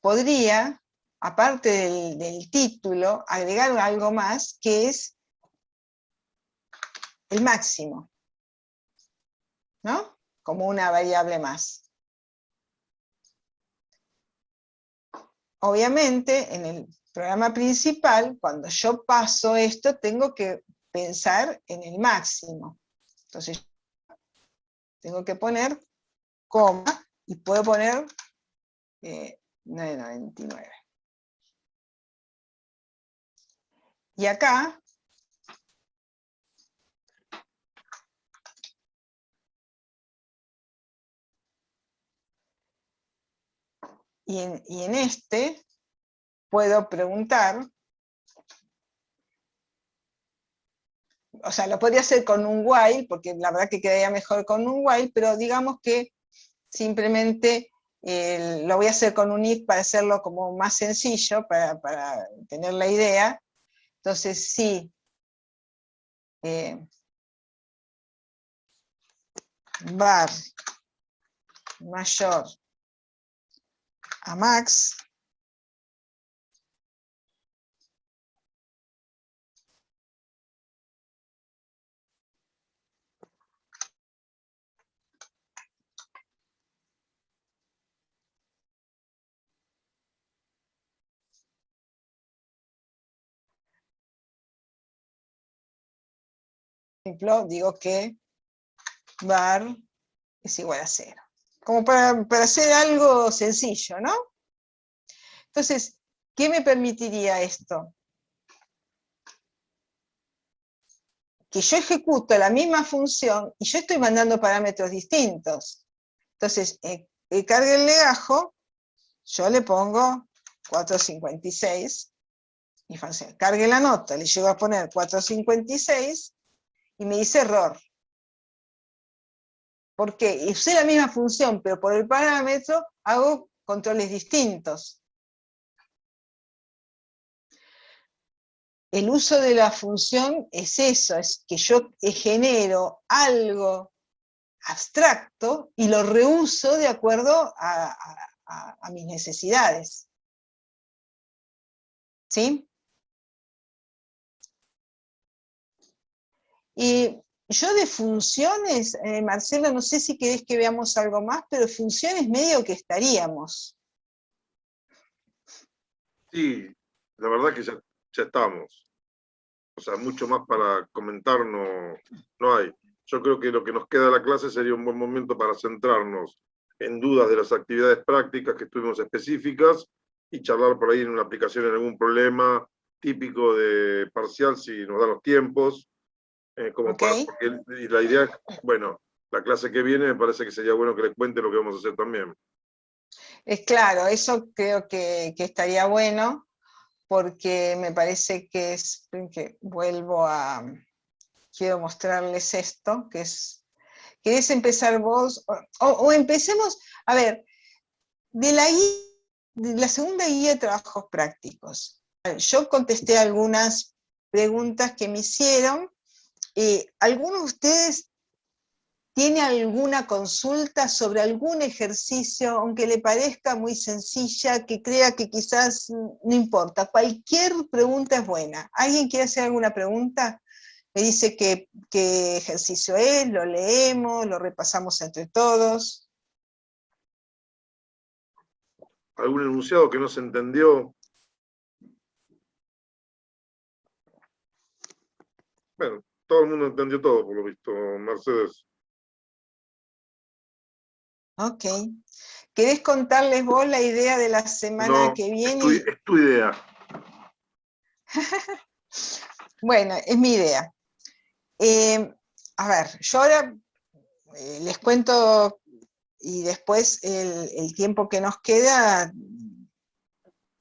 podría, aparte del título, agregar algo más, que es el máximo, ¿no? Como una variable más. Obviamente, en el programa principal, cuando yo paso esto, tengo que pensar en el máximo. Entonces, tengo que poner coma, y puedo poner 999. Y acá, y en este, puedo preguntar, o sea, lo podría hacer con un while, porque la verdad que quedaría mejor con un while, pero digamos que simplemente lo voy a hacer con un if para hacerlo como más sencillo, para tener la idea. Entonces, sí, var mayor a max, por ejemplo, digo que var es igual a 0. Como para hacer algo sencillo, ¿no? Entonces, ¿qué me permitiría esto? Que yo ejecuto la misma función y yo estoy mandando parámetros distintos. Entonces, cargue el legajo, yo le pongo 456, y cargue la nota, le llego a poner 456, y me dice error. Porque usé la misma función, pero por el parámetro hago controles distintos. El uso de la función es eso, es que yo genero algo abstracto y lo reuso de acuerdo a mis necesidades. ¿Sí? Y yo de funciones, Marcelo, no sé si querés que veamos algo más, pero funciones medio que estaríamos. Sí, la verdad que ya estamos. O sea, mucho más para comentar no hay. Yo creo que lo que nos queda de la clase sería un buen momento para centrarnos en dudas de las actividades prácticas que tuvimos específicas y charlar por ahí en una aplicación en algún problema típico de parcial, si nos dan los tiempos. Okay. Y la idea es, bueno, la clase que viene me parece que sería bueno que les cuente lo que vamos a hacer también. Es claro, eso creo que estaría bueno, porque me parece que quiero mostrarles esto, que es, ¿querés empezar vos? O empecemos, a ver, de la segunda guía de trabajos prácticos. Yo contesté algunas preguntas que me hicieron, ¿alguno de ustedes tiene alguna consulta sobre algún ejercicio, aunque le parezca muy sencilla, que crea que quizás no importa? Cualquier pregunta es buena. ¿Alguien quiere hacer alguna pregunta? Me dice qué ejercicio es, lo leemos, lo repasamos entre todos. ¿Algún enunciado que no se entendió? Bueno, todo el mundo entendió todo, por lo visto, Mercedes. Ok. ¿Querés contarles vos la idea de la semana No, que es viene? tu idea. Bueno, es mi idea. A ver, yo ahora les cuento, y después el tiempo que nos queda,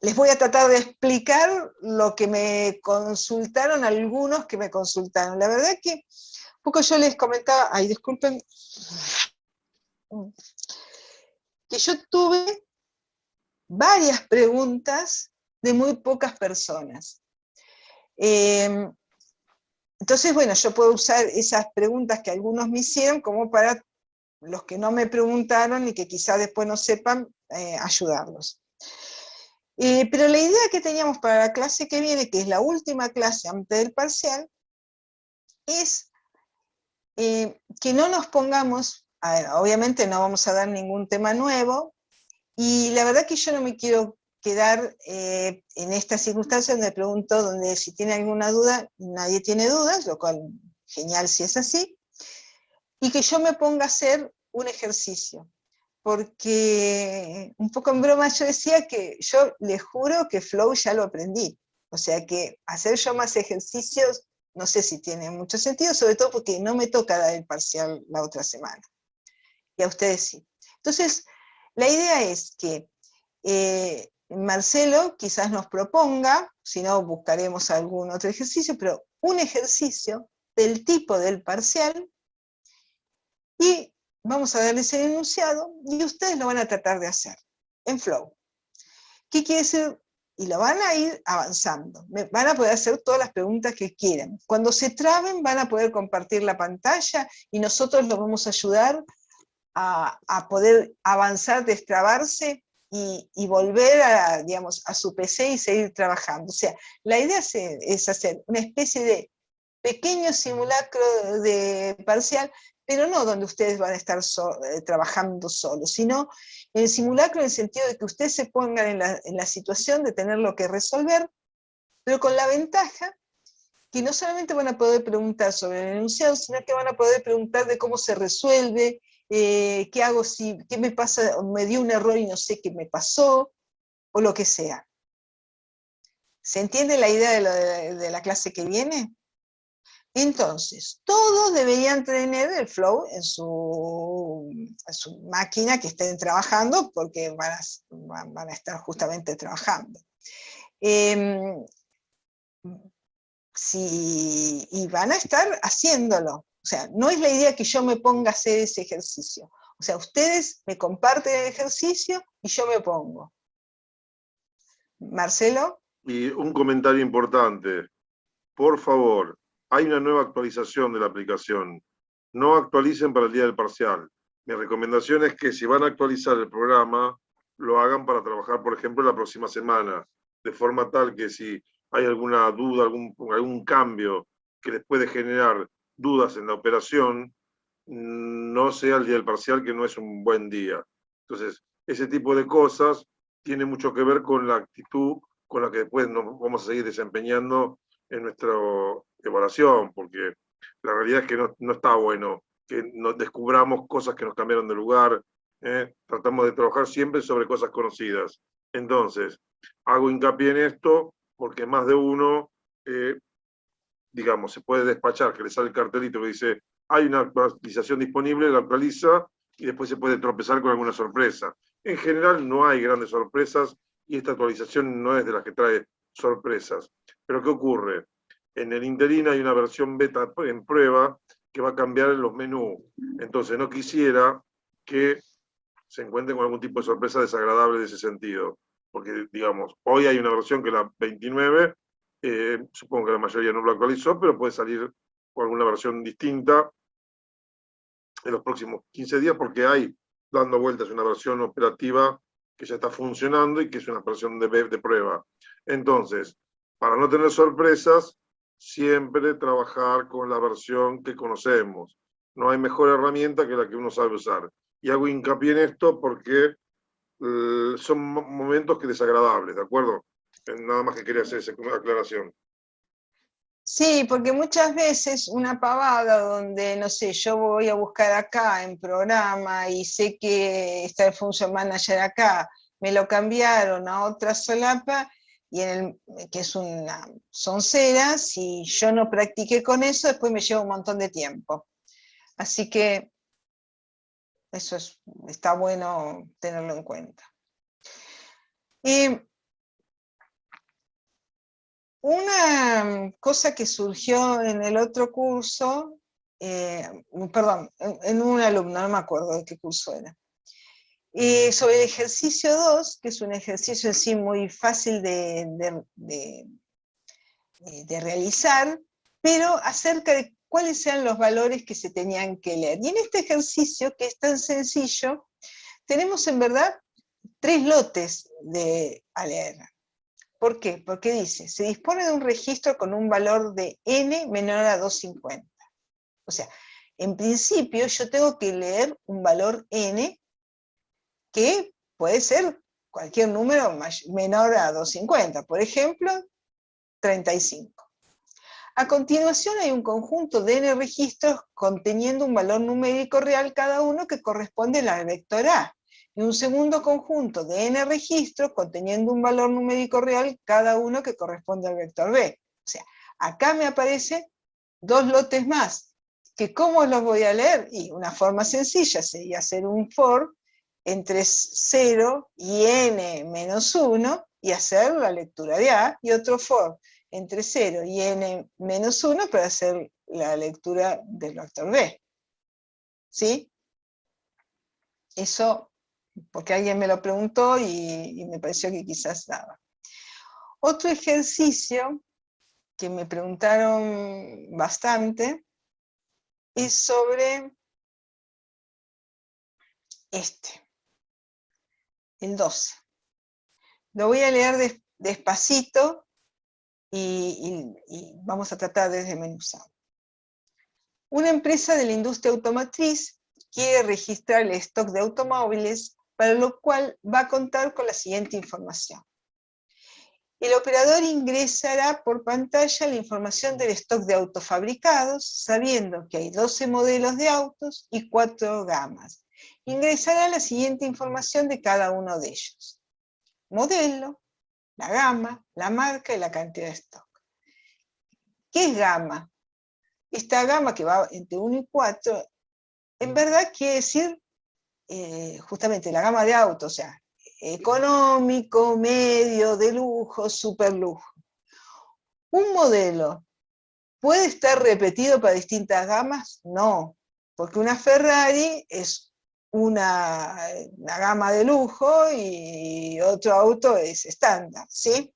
les voy a tratar de explicar lo que me consultaron, algunos que me consultaron. La verdad que un poco yo les comentaba, ay, disculpen, que yo tuve varias preguntas de muy pocas personas. Entonces, bueno, yo puedo usar esas preguntas que algunos me hicieron como para los que no me preguntaron y que quizás después no sepan, ayudarlos. Pero la idea que teníamos para la clase que viene, que es la última clase antes del parcial, es que no nos pongamos, a ver, obviamente no vamos a dar ningún tema nuevo, y la verdad que yo no me quiero quedar en esta circunstancia donde pregunto, donde si tiene alguna duda, nadie tiene dudas, lo cual genial si es así, y que yo me ponga a hacer un ejercicio. Porque un poco en broma yo decía que yo les juro que Flow ya lo aprendí. O sea que hacer yo más ejercicios, no sé si tiene mucho sentido, sobre todo porque no me toca dar el parcial la otra semana. Y a ustedes sí. Entonces, la idea es que Marcelo quizás nos proponga, si no buscaremos algún otro ejercicio, pero un ejercicio del tipo del parcial, y vamos a darles el enunciado y ustedes lo van a tratar de hacer en Flow. ¿Qué quiere decir? Y lo van a ir avanzando. Van a poder hacer todas las preguntas que quieran. Cuando se traben van a poder compartir la pantalla y nosotros los vamos a ayudar a poder avanzar, destrabarse y volver a, digamos, a su PC y seguir trabajando. O sea, la idea es hacer una especie de pequeño simulacro de parcial, pero no donde ustedes van a estar trabajando solos, sino en el simulacro en el sentido de que ustedes se pongan en la situación de tener lo que resolver, pero con la ventaja que no solamente van a poder preguntar sobre el enunciado, sino que van a poder preguntar de cómo se resuelve, qué hago si, qué me pasa, me dio un error y no sé qué me pasó, o lo que sea. ¿Se entiende la idea de la clase que viene? Entonces, todos deberían tener el Flow en su máquina que estén trabajando, porque van a estar justamente trabajando. Y van a estar haciéndolo. O sea, no es la idea que yo me ponga a hacer ese ejercicio. O sea, ustedes me comparten el ejercicio y yo me pongo. Marcelo. Y un comentario importante. Por favor, hay una nueva actualización de la aplicación. No actualicen para el día del parcial. Mi recomendación es que si van a actualizar el programa, lo hagan para trabajar, por ejemplo, la próxima semana, de forma tal que si hay alguna duda, algún cambio que les puede generar dudas en la operación, no sea el día del parcial, que no es un buen día. Entonces, ese tipo de cosas tiene mucho que ver con la actitud con la que después nos vamos a seguir desempeñando en nuestra evaluación, porque la realidad es que no está bueno que nos descubramos cosas que nos cambiaron de lugar. Tratamos de trabajar siempre sobre cosas conocidas. Entonces, hago hincapié en esto porque más de uno, digamos, se puede despachar, que le sale el cartelito que dice hay una actualización disponible, la actualiza y después se puede tropezar con alguna sorpresa. En general no hay grandes sorpresas y esta actualización no es de las que trae sorpresas. Pero ¿qué ocurre? En el interín hay una versión beta en prueba que va a cambiar en los menús. Entonces no quisiera que se encuentren con algún tipo de sorpresa desagradable de ese sentido. Porque, digamos, hoy hay una versión que es la 29, supongo que la mayoría no lo actualizó, pero puede salir con alguna versión distinta en los próximos 15 días, porque hay dando vueltas una versión operativa que ya está funcionando y que es una versión de prueba. Entonces, para no tener sorpresas, siempre trabajar con la versión que conocemos. No hay mejor herramienta que la que uno sabe usar. Y hago hincapié en esto porque son momentos que desagradables, ¿de acuerdo? Nada más que quería hacer esa aclaración. Sí, porque muchas veces una pavada donde, no sé, yo voy a buscar acá en programa y sé que está el Function Manager acá, me lo cambiaron a otra solapa, y que es una soncera, si yo no practiqué con eso, después me lleva un montón de tiempo. Así que eso está bueno tenerlo en cuenta. Una cosa que surgió en el otro curso, perdón, en un alumno, no me acuerdo de qué curso era, sobre el ejercicio 2, que es un ejercicio en sí muy fácil de realizar, pero acerca de cuáles eran los valores que se tenían que leer. Y en este ejercicio, que es tan sencillo, tenemos en verdad 3 lotes a leer. ¿Por qué? Porque dice, se dispone de un registro con un valor de n menor a 250. O sea, en principio yo tengo que leer un valor n que puede ser cualquier número menor a 250, por ejemplo, 35. A continuación hay un conjunto de n registros conteniendo un valor numérico real cada uno que corresponde al vector A, y un segundo conjunto de n registros conteniendo un valor numérico real cada uno que corresponde al vector B. O sea, acá me aparecen 2 lotes más, que ¿cómo los voy a leer? Y una forma sencilla sería hacer un for entre 0 y n menos 1 y hacer la lectura de A, y otro for entre 0 y n menos 1 para hacer la lectura del vector B. ¿Sí? Eso, porque alguien me lo preguntó y me pareció que quizás daba. Otro ejercicio que me preguntaron bastante es sobre el 12. Lo voy a leer despacito y vamos a tratar de desmenuzar. Una empresa de la industria automotriz quiere registrar el stock de automóviles, para lo cual va a contar con la siguiente información. El operador ingresará por pantalla la información del stock de autos fabricados, sabiendo que hay 12 modelos de autos y 4 gamas. Ingresará la siguiente información de cada uno de ellos: modelo, la gama, la marca y la cantidad de stock. ¿Qué es gama? Esta gama, que va entre 1 y 4, en verdad quiere decir justamente la gama de autos, o sea, económico, medio, de lujo, super lujo. ¿Un modelo puede estar repetido para distintas gamas? No, porque una Ferrari es una gama de lujo y otro auto es estándar, ¿sí?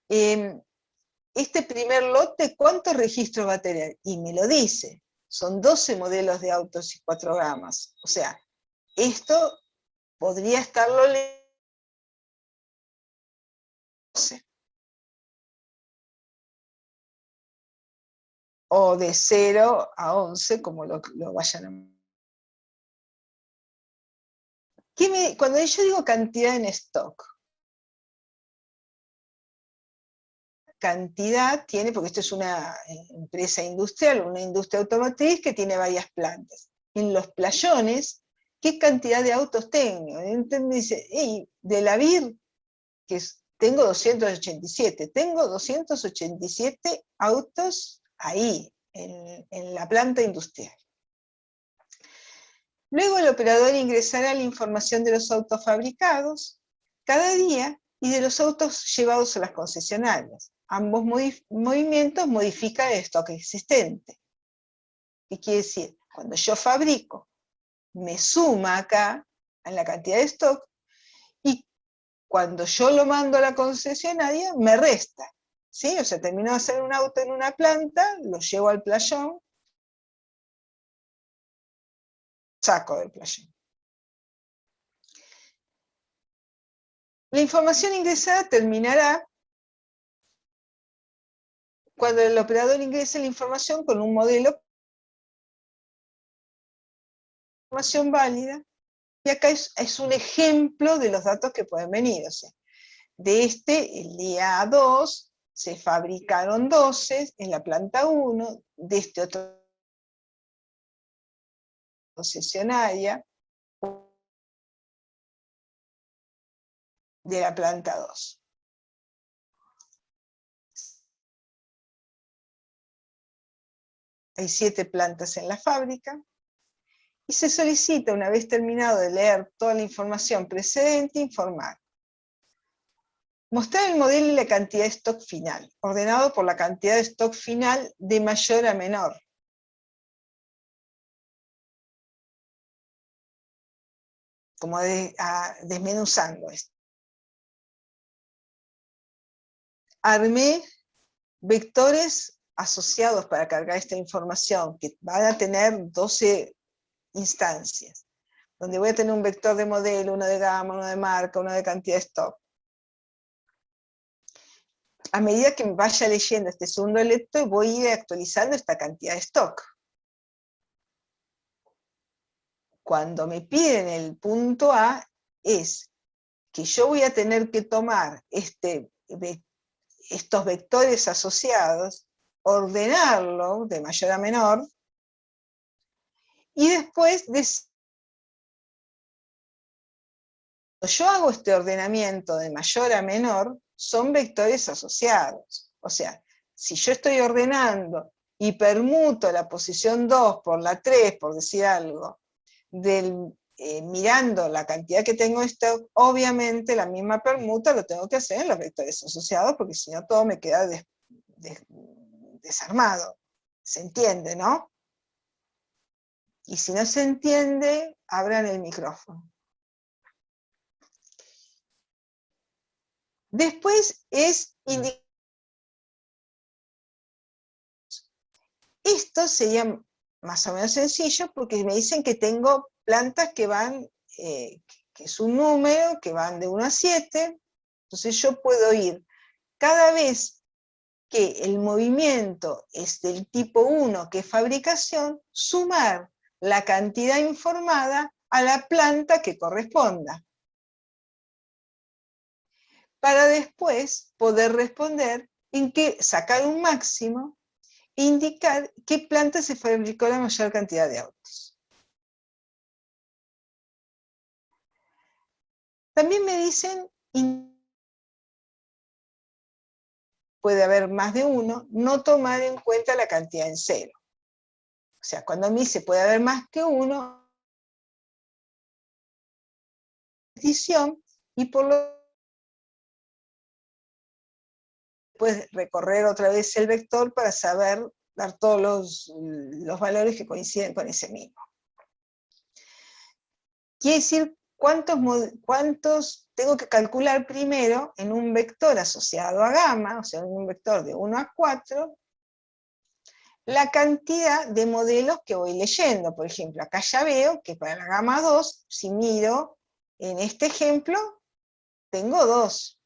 Este primer lote, ¿cuántos registros va a tener? Y me lo dice, son 12 modelos de autos y 4 gamas. O sea, esto podría estarlo leyendo. o de 0 a 11, como lo vayan a... Cuando yo digo cantidad en stock, cantidad tiene, porque esto es una empresa industrial, una industria automotriz que tiene varias plantas. En los playones, ¿qué cantidad de autos tengo? Entonces me dice, hey, de la VIR, tengo 287, tengo 287 autos ahí, en la planta industrial. Luego el operador ingresará la información de los autos fabricados cada día y de los autos llevados a las concesionarias. Ambos movimientos modifican el stock existente. ¿Qué quiere decir? Cuando yo fabrico, me suma acá en la cantidad de stock, y cuando yo lo mando a la concesionaria, me resta. ¿Sí? O sea, termino de hacer un auto en una planta, lo llevo al playón, saco del playón. La información ingresada terminará cuando el operador ingrese la información con un modelo de información válida, y acá es un ejemplo de los datos que pueden venir. O sea, de el día 2 se fabricaron 12 en la planta 1, de este otro concesionaria, de la planta 2. Hay 7 plantas en la fábrica, y se solicita, una vez terminado de leer toda la información precedente, informar. Mostrar el modelo y la cantidad de stock final, ordenado por la cantidad de stock final de mayor a menor. Como desmenuzando esto. Armé vectores asociados para cargar esta información, que van a tener 12 instancias, donde voy a tener un vector de modelo, uno de gama, uno de marca, uno de cantidad de stock. A medida que vaya leyendo este segundo lector, voy a ir actualizando esta cantidad de stock. Cuando me piden el punto A, es que yo voy a tener que tomar estos vectores asociados, ordenarlo de mayor a menor, y después, cuando yo hago este ordenamiento de mayor a menor, son vectores asociados. O sea, si yo estoy ordenando y permuto la posición 2 por la 3, por decir algo, mirando la cantidad que tengo de stock, obviamente la misma permuta lo tengo que hacer en los vectores asociados, porque si no todo me queda desarmado. ¿Se entiende, no? Y si no se entiende, abran el micrófono. Después es indicar. Esto sería más o menos sencillo, porque me dicen que tengo plantas que van, que es un número, que van de 1 a 7, entonces yo puedo ir cada vez que el movimiento es del tipo 1, que es fabricación, sumar la cantidad informada a la planta que corresponda, para después poder responder sacar un máximo, indicar qué planta se fabricó la mayor cantidad de autos. También me dicen, puede haber más de uno, no tomar en cuenta la cantidad en cero. O sea, cuando me dice puede haber más que uno, y por lo puedes recorrer otra vez el vector para saber dar todos los valores que coinciden con ese mismo. Quiere decir cuántos tengo que calcular primero en un vector asociado a gamma, o sea, en un vector de 1 a 4, la cantidad de modelos que voy leyendo. Por ejemplo, acá ya veo que para la gama 2, si miro en este ejemplo, tengo 2.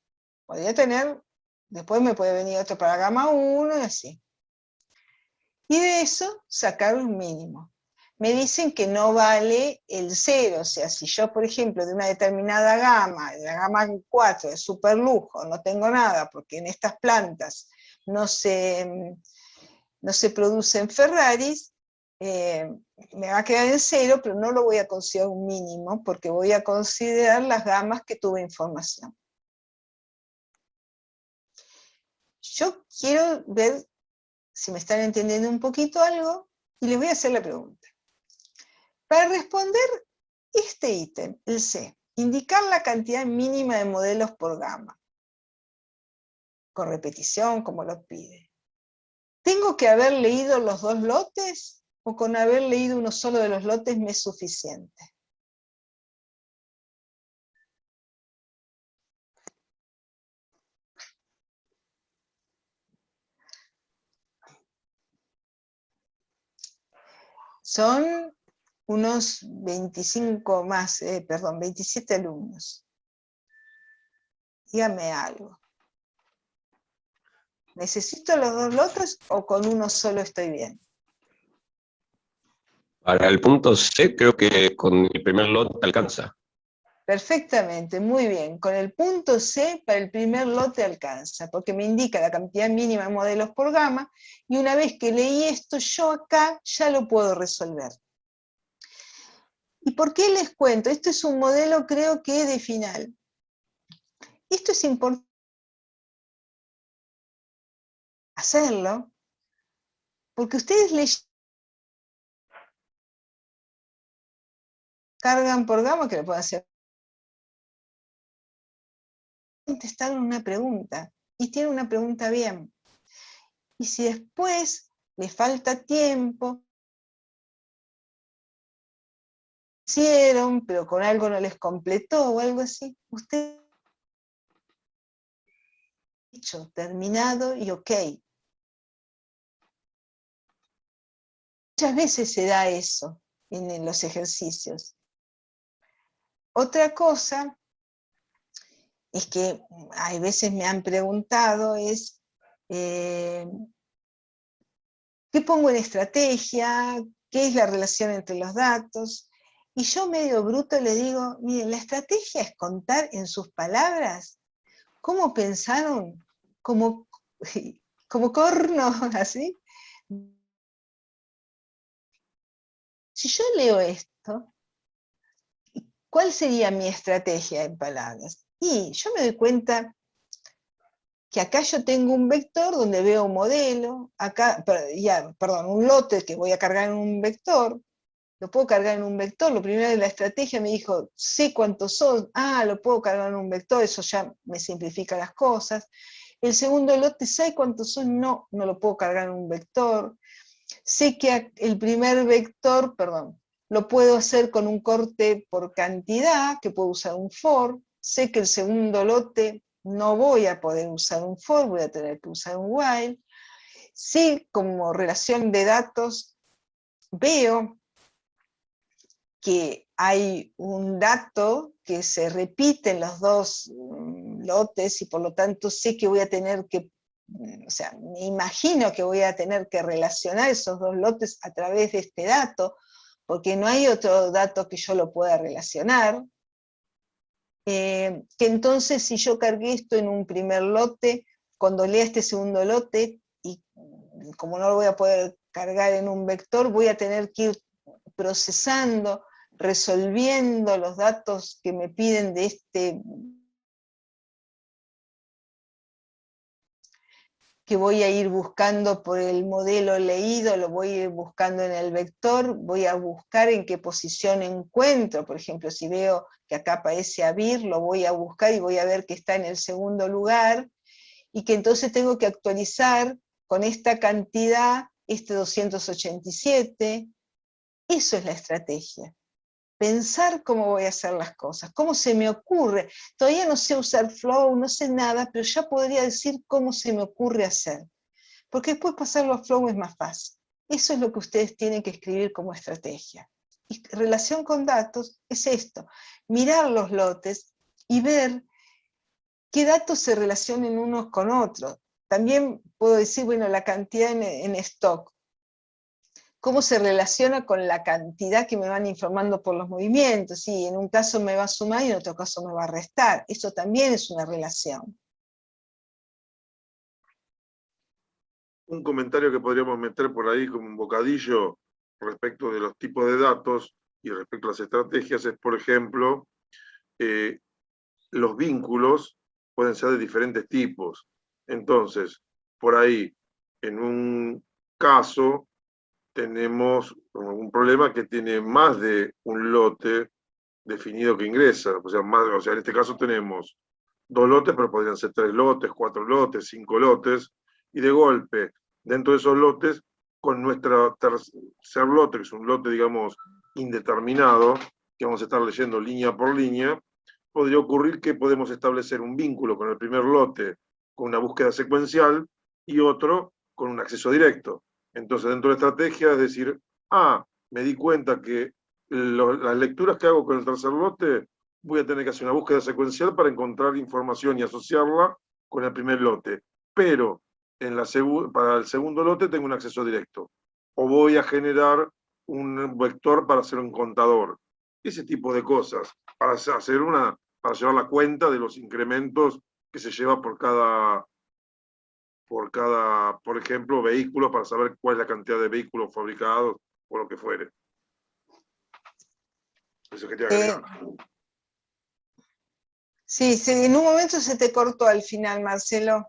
Podría tener, después me puede venir otro para la gama 1 y así. y de eso sacar un mínimo. Me dicen que no vale el 0, o sea, si yo, por ejemplo, de una determinada gama, de la gama 4, de super lujo, no tengo nada, porque en estas plantas no se producen Ferraris, me va a quedar en 0, pero no lo voy a considerar un mínimo, porque voy a considerar las gamas que tuve información. Yo quiero ver si me están entendiendo un poquito algo, y les voy a hacer la pregunta. Para responder este ítem, el C, indicar la cantidad mínima de modelos por gama, con repetición, como lo pide. ¿Tengo que haber leído los 2 lotes? ¿O con haber leído uno solo de los lotes me es suficiente? Son unos 25 más, 27 alumnos. Dígame algo. ¿Necesito los 2 lotes o con uno solo estoy bien? Para el punto C, creo que con el primer lote alcanza. Perfectamente, muy bien. Con el punto C para el primer lote alcanza, porque me indica la cantidad mínima de modelos por gama, y una vez que leí esto, yo acá ya lo puedo resolver. ¿Y por qué les cuento? Esto es un modelo, creo que de final. Esto es importante hacerlo, porque ustedes le cargan por gama, que lo pueden hacer. Contestar una pregunta, y tiene una pregunta bien. Y si después les falta tiempo, hicieron, pero con algo no les completó o algo así, usted hecho, terminado y ok. Muchas veces se da eso en los ejercicios. Otra cosa es que hay veces me han preguntado es, ¿qué pongo en estrategia? ¿Qué es la relación entre los datos? Y yo medio bruto le digo, miren, la estrategia es contar en sus palabras cómo pensaron, como corno, así. Si yo leo esto, ¿cuál sería mi estrategia en palabras? Y yo me doy cuenta que acá yo tengo un vector donde veo un modelo, acá, un lote que voy a cargar en un vector, lo puedo cargar en un vector. Lo primero de la estrategia me dijo, sé cuántos son, lo puedo cargar en un vector, eso ya me simplifica las cosas. El segundo lote, ¿sé cuántos son? No lo puedo cargar en un vector. Sé que el primer vector, lo puedo hacer con un corte por cantidad, que puedo usar un for. Sé que el segundo lote no voy a poder usar un for, voy a tener que usar un while. Sí, como relación de datos, veo que hay un dato que se repite en los 2 lotes, y por lo tanto sé que voy a tener que, me imagino que voy a tener que relacionar esos 2 lotes a través de este dato, porque no hay otro dato que yo lo pueda relacionar. Que entonces si yo cargué esto en un primer lote, cuando lea este segundo lote, y como no lo voy a poder cargar en un vector, voy a tener que ir procesando, resolviendo los datos que me piden de este, que voy a ir buscando por el modelo leído, lo voy a ir buscando en el vector, voy a buscar en qué posición encuentro. Por ejemplo, si veo que acá aparece Abir, lo voy a buscar y voy a ver que está en el segundo lugar, y que entonces tengo que actualizar con esta cantidad este 287. Eso es la estrategia. Pensar cómo voy a hacer las cosas, cómo se me ocurre. Todavía no sé usar flow, no sé nada, pero ya podría decir cómo se me ocurre hacer. Porque después pasarlo a flow es más fácil. Eso es lo que ustedes tienen que escribir como estrategia. Y relación con datos es esto, mirar los lotes y ver qué datos se relacionen unos con otros. También puedo decir, bueno, la cantidad en stock. cómo se relaciona con la cantidad que me van informando por los movimientos. Sí, en un caso me va a sumar y en otro caso me va a restar. Eso también es una relación. Un comentario que podríamos meter por ahí como un bocadillo respecto de los tipos de datos y respecto a las estrategias es, por ejemplo, los vínculos pueden ser de diferentes tipos. Entonces, por ahí, en un caso, tenemos un problema que tiene más de un lote definido que ingresa. O sea, en este caso tenemos 2 lotes, pero podrían ser 3 lotes, 4 lotes, 5 lotes, y de golpe, dentro de esos lotes, con nuestro tercer lote, que es un lote, digamos, indeterminado, que vamos a estar leyendo línea por línea, podría ocurrir que podemos establecer un vínculo con el primer lote con una búsqueda secuencial y otro con un acceso directo. Entonces, dentro de la estrategia es decir, me di cuenta que las lecturas que hago con el tercer lote, voy a tener que hacer una búsqueda secuencial para encontrar información y asociarla con el primer lote. Pero para el segundo lote tengo un acceso directo. O voy a generar un vector para hacer un contador. Ese tipo de cosas, para llevar la cuenta de los incrementos que se lleva por cada, por ejemplo, vehículo, para saber cuál es la cantidad de vehículos fabricados o lo que fuere. Eso quería agregar. Sí, en un momento se te cortó al final, Marcelo.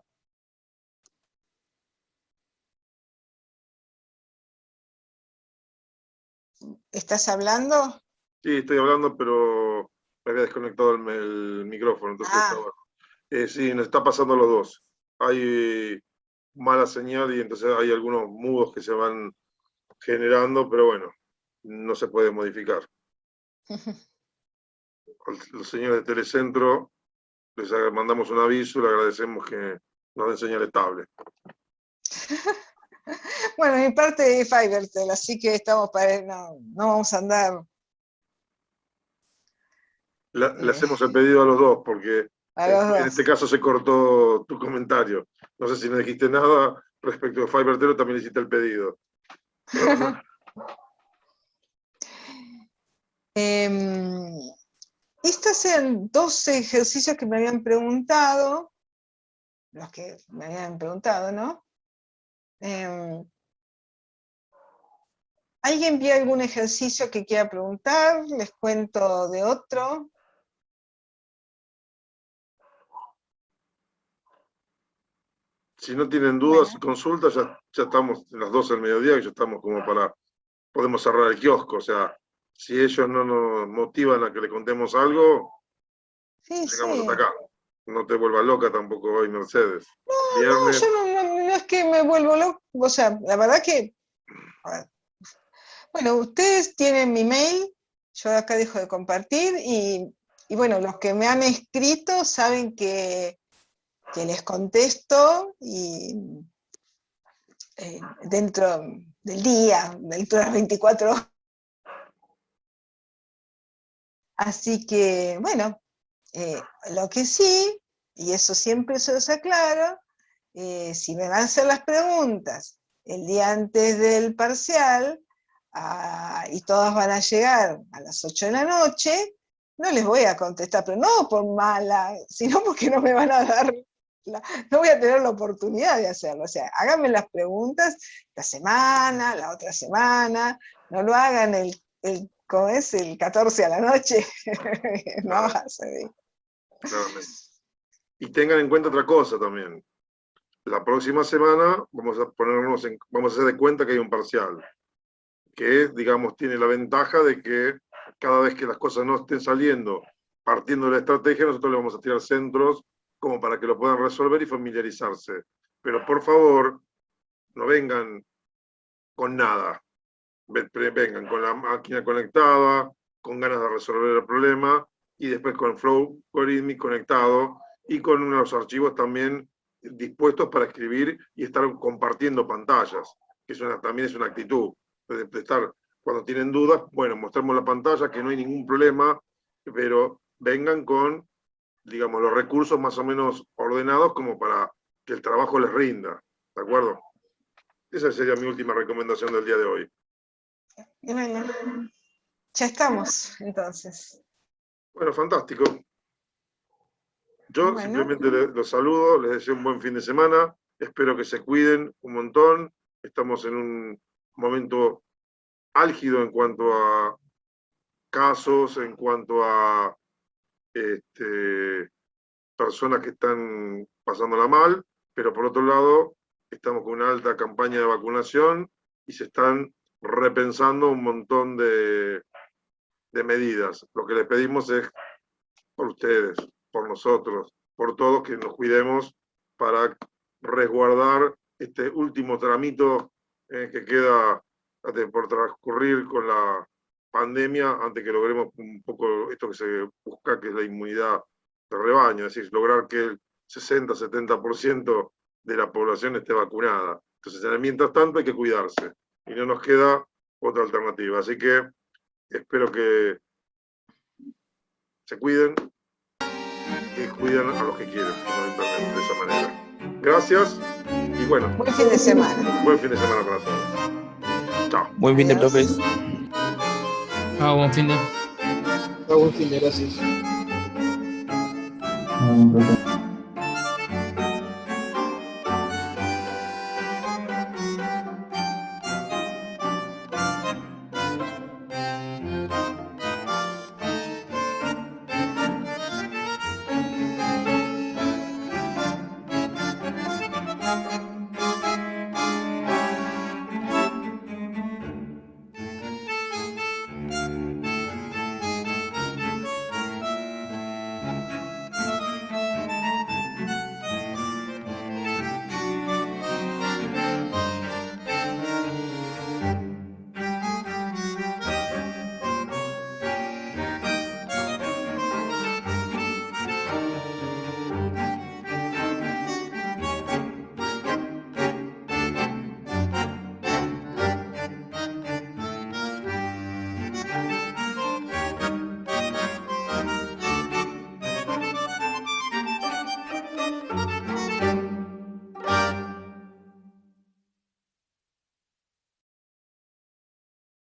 ¿Estás hablando? Sí, estoy hablando, pero me había desconectado el micrófono, entonces estaba. Sí, nos está pasando a los dos. Hay mala señal y entonces hay algunos mudos que se van generando, pero bueno, no se puede modificar. Los señores de Telecentro les mandamos un aviso y le agradecemos que nos den señal estable. Bueno, mi parte de Fivertel, así que estamos no vamos a andar. Le hacemos el pedido a los dos, porque A los en dos. este caso se cortó tu comentario. No sé si no dijiste nada respecto a Fivertel o también hiciste el pedido. Estos eran 12 ejercicios que me habían preguntado, los que me habían preguntado, ¿no? ¿Alguien vio algún ejercicio que quiera preguntar? ¿Les cuento de otro? Si no tienen dudas y consultas, ya estamos en las 12 del mediodía y ya estamos como podemos cerrar el kiosco. O sea, si ellos no nos motivan a que le contemos algo, llegamos hasta acá. No te vuelvas loca tampoco hoy, Mercedes. No, yo no es que me vuelvo loco. O sea, la verdad que... Bueno, ustedes tienen mi mail, yo acá dejo de compartir, y bueno, los que me han escrito saben que les contesto y dentro del día, dentro de las 24 horas. Así que, bueno, lo que sí, y eso siempre se los aclaro, si me van a hacer las preguntas el día antes del parcial, y todas van a llegar a las 8 de la noche, no les voy a contestar, pero no por mala, sino porque no me van a dar, no voy a tener la oportunidad de hacerlo. O sea, háganme las preguntas esta semana, la otra semana, no lo hagan ¿cómo es? El 14 a la noche. No va a ser. Y tengan en cuenta otra cosa también. La próxima semana vamos a hacer de cuenta que hay un parcial, que, digamos, tiene la ventaja de que cada vez que las cosas no estén saliendo, partiendo de la estrategia, nosotros le vamos a tirar centros como para que lo puedan resolver y familiarizarse. Pero por favor, no vengan con nada. Vengan con la máquina conectada, con ganas de resolver el problema, y después con Flow Algorithmic conectado y con unos archivos también dispuestos para escribir y estar compartiendo pantallas, que también es una actitud. De estar, cuando tienen dudas, bueno, mostremos la pantalla, que no hay ningún problema, pero vengan con, digamos, los recursos más o menos ordenados como para que el trabajo les rinda, ¿de acuerdo? Esa sería mi última recomendación del día de hoy. Y bueno, ya estamos, entonces. Bueno, fantástico. Yo Bueno. simplemente los saludo, les deseo un buen fin de semana, espero que se cuiden un montón. Estamos en un momento álgido en cuanto a casos, en cuanto a personas que están pasándola mal, pero por otro lado, estamos con una alta campaña de vacunación y se están repensando un montón de medidas. Lo que les pedimos es por ustedes, por nosotros, por todos, que nos cuidemos para resguardar este último tramito que queda por transcurrir con la pandemia antes que logremos un poco esto que se busca, que es la inmunidad de rebaño, es decir, lograr que el 60-70% de la población esté vacunada. Entonces, mientras tanto hay que cuidarse y no nos queda otra alternativa. Así que espero que se cuiden y cuiden a los que quieren, fundamentalmente, de esa manera. Gracias y bueno. Buen fin de semana. Buen fin de semana para todos. Chao. Buen fin de, profes. Buen fin de. Buen fin de, gracias.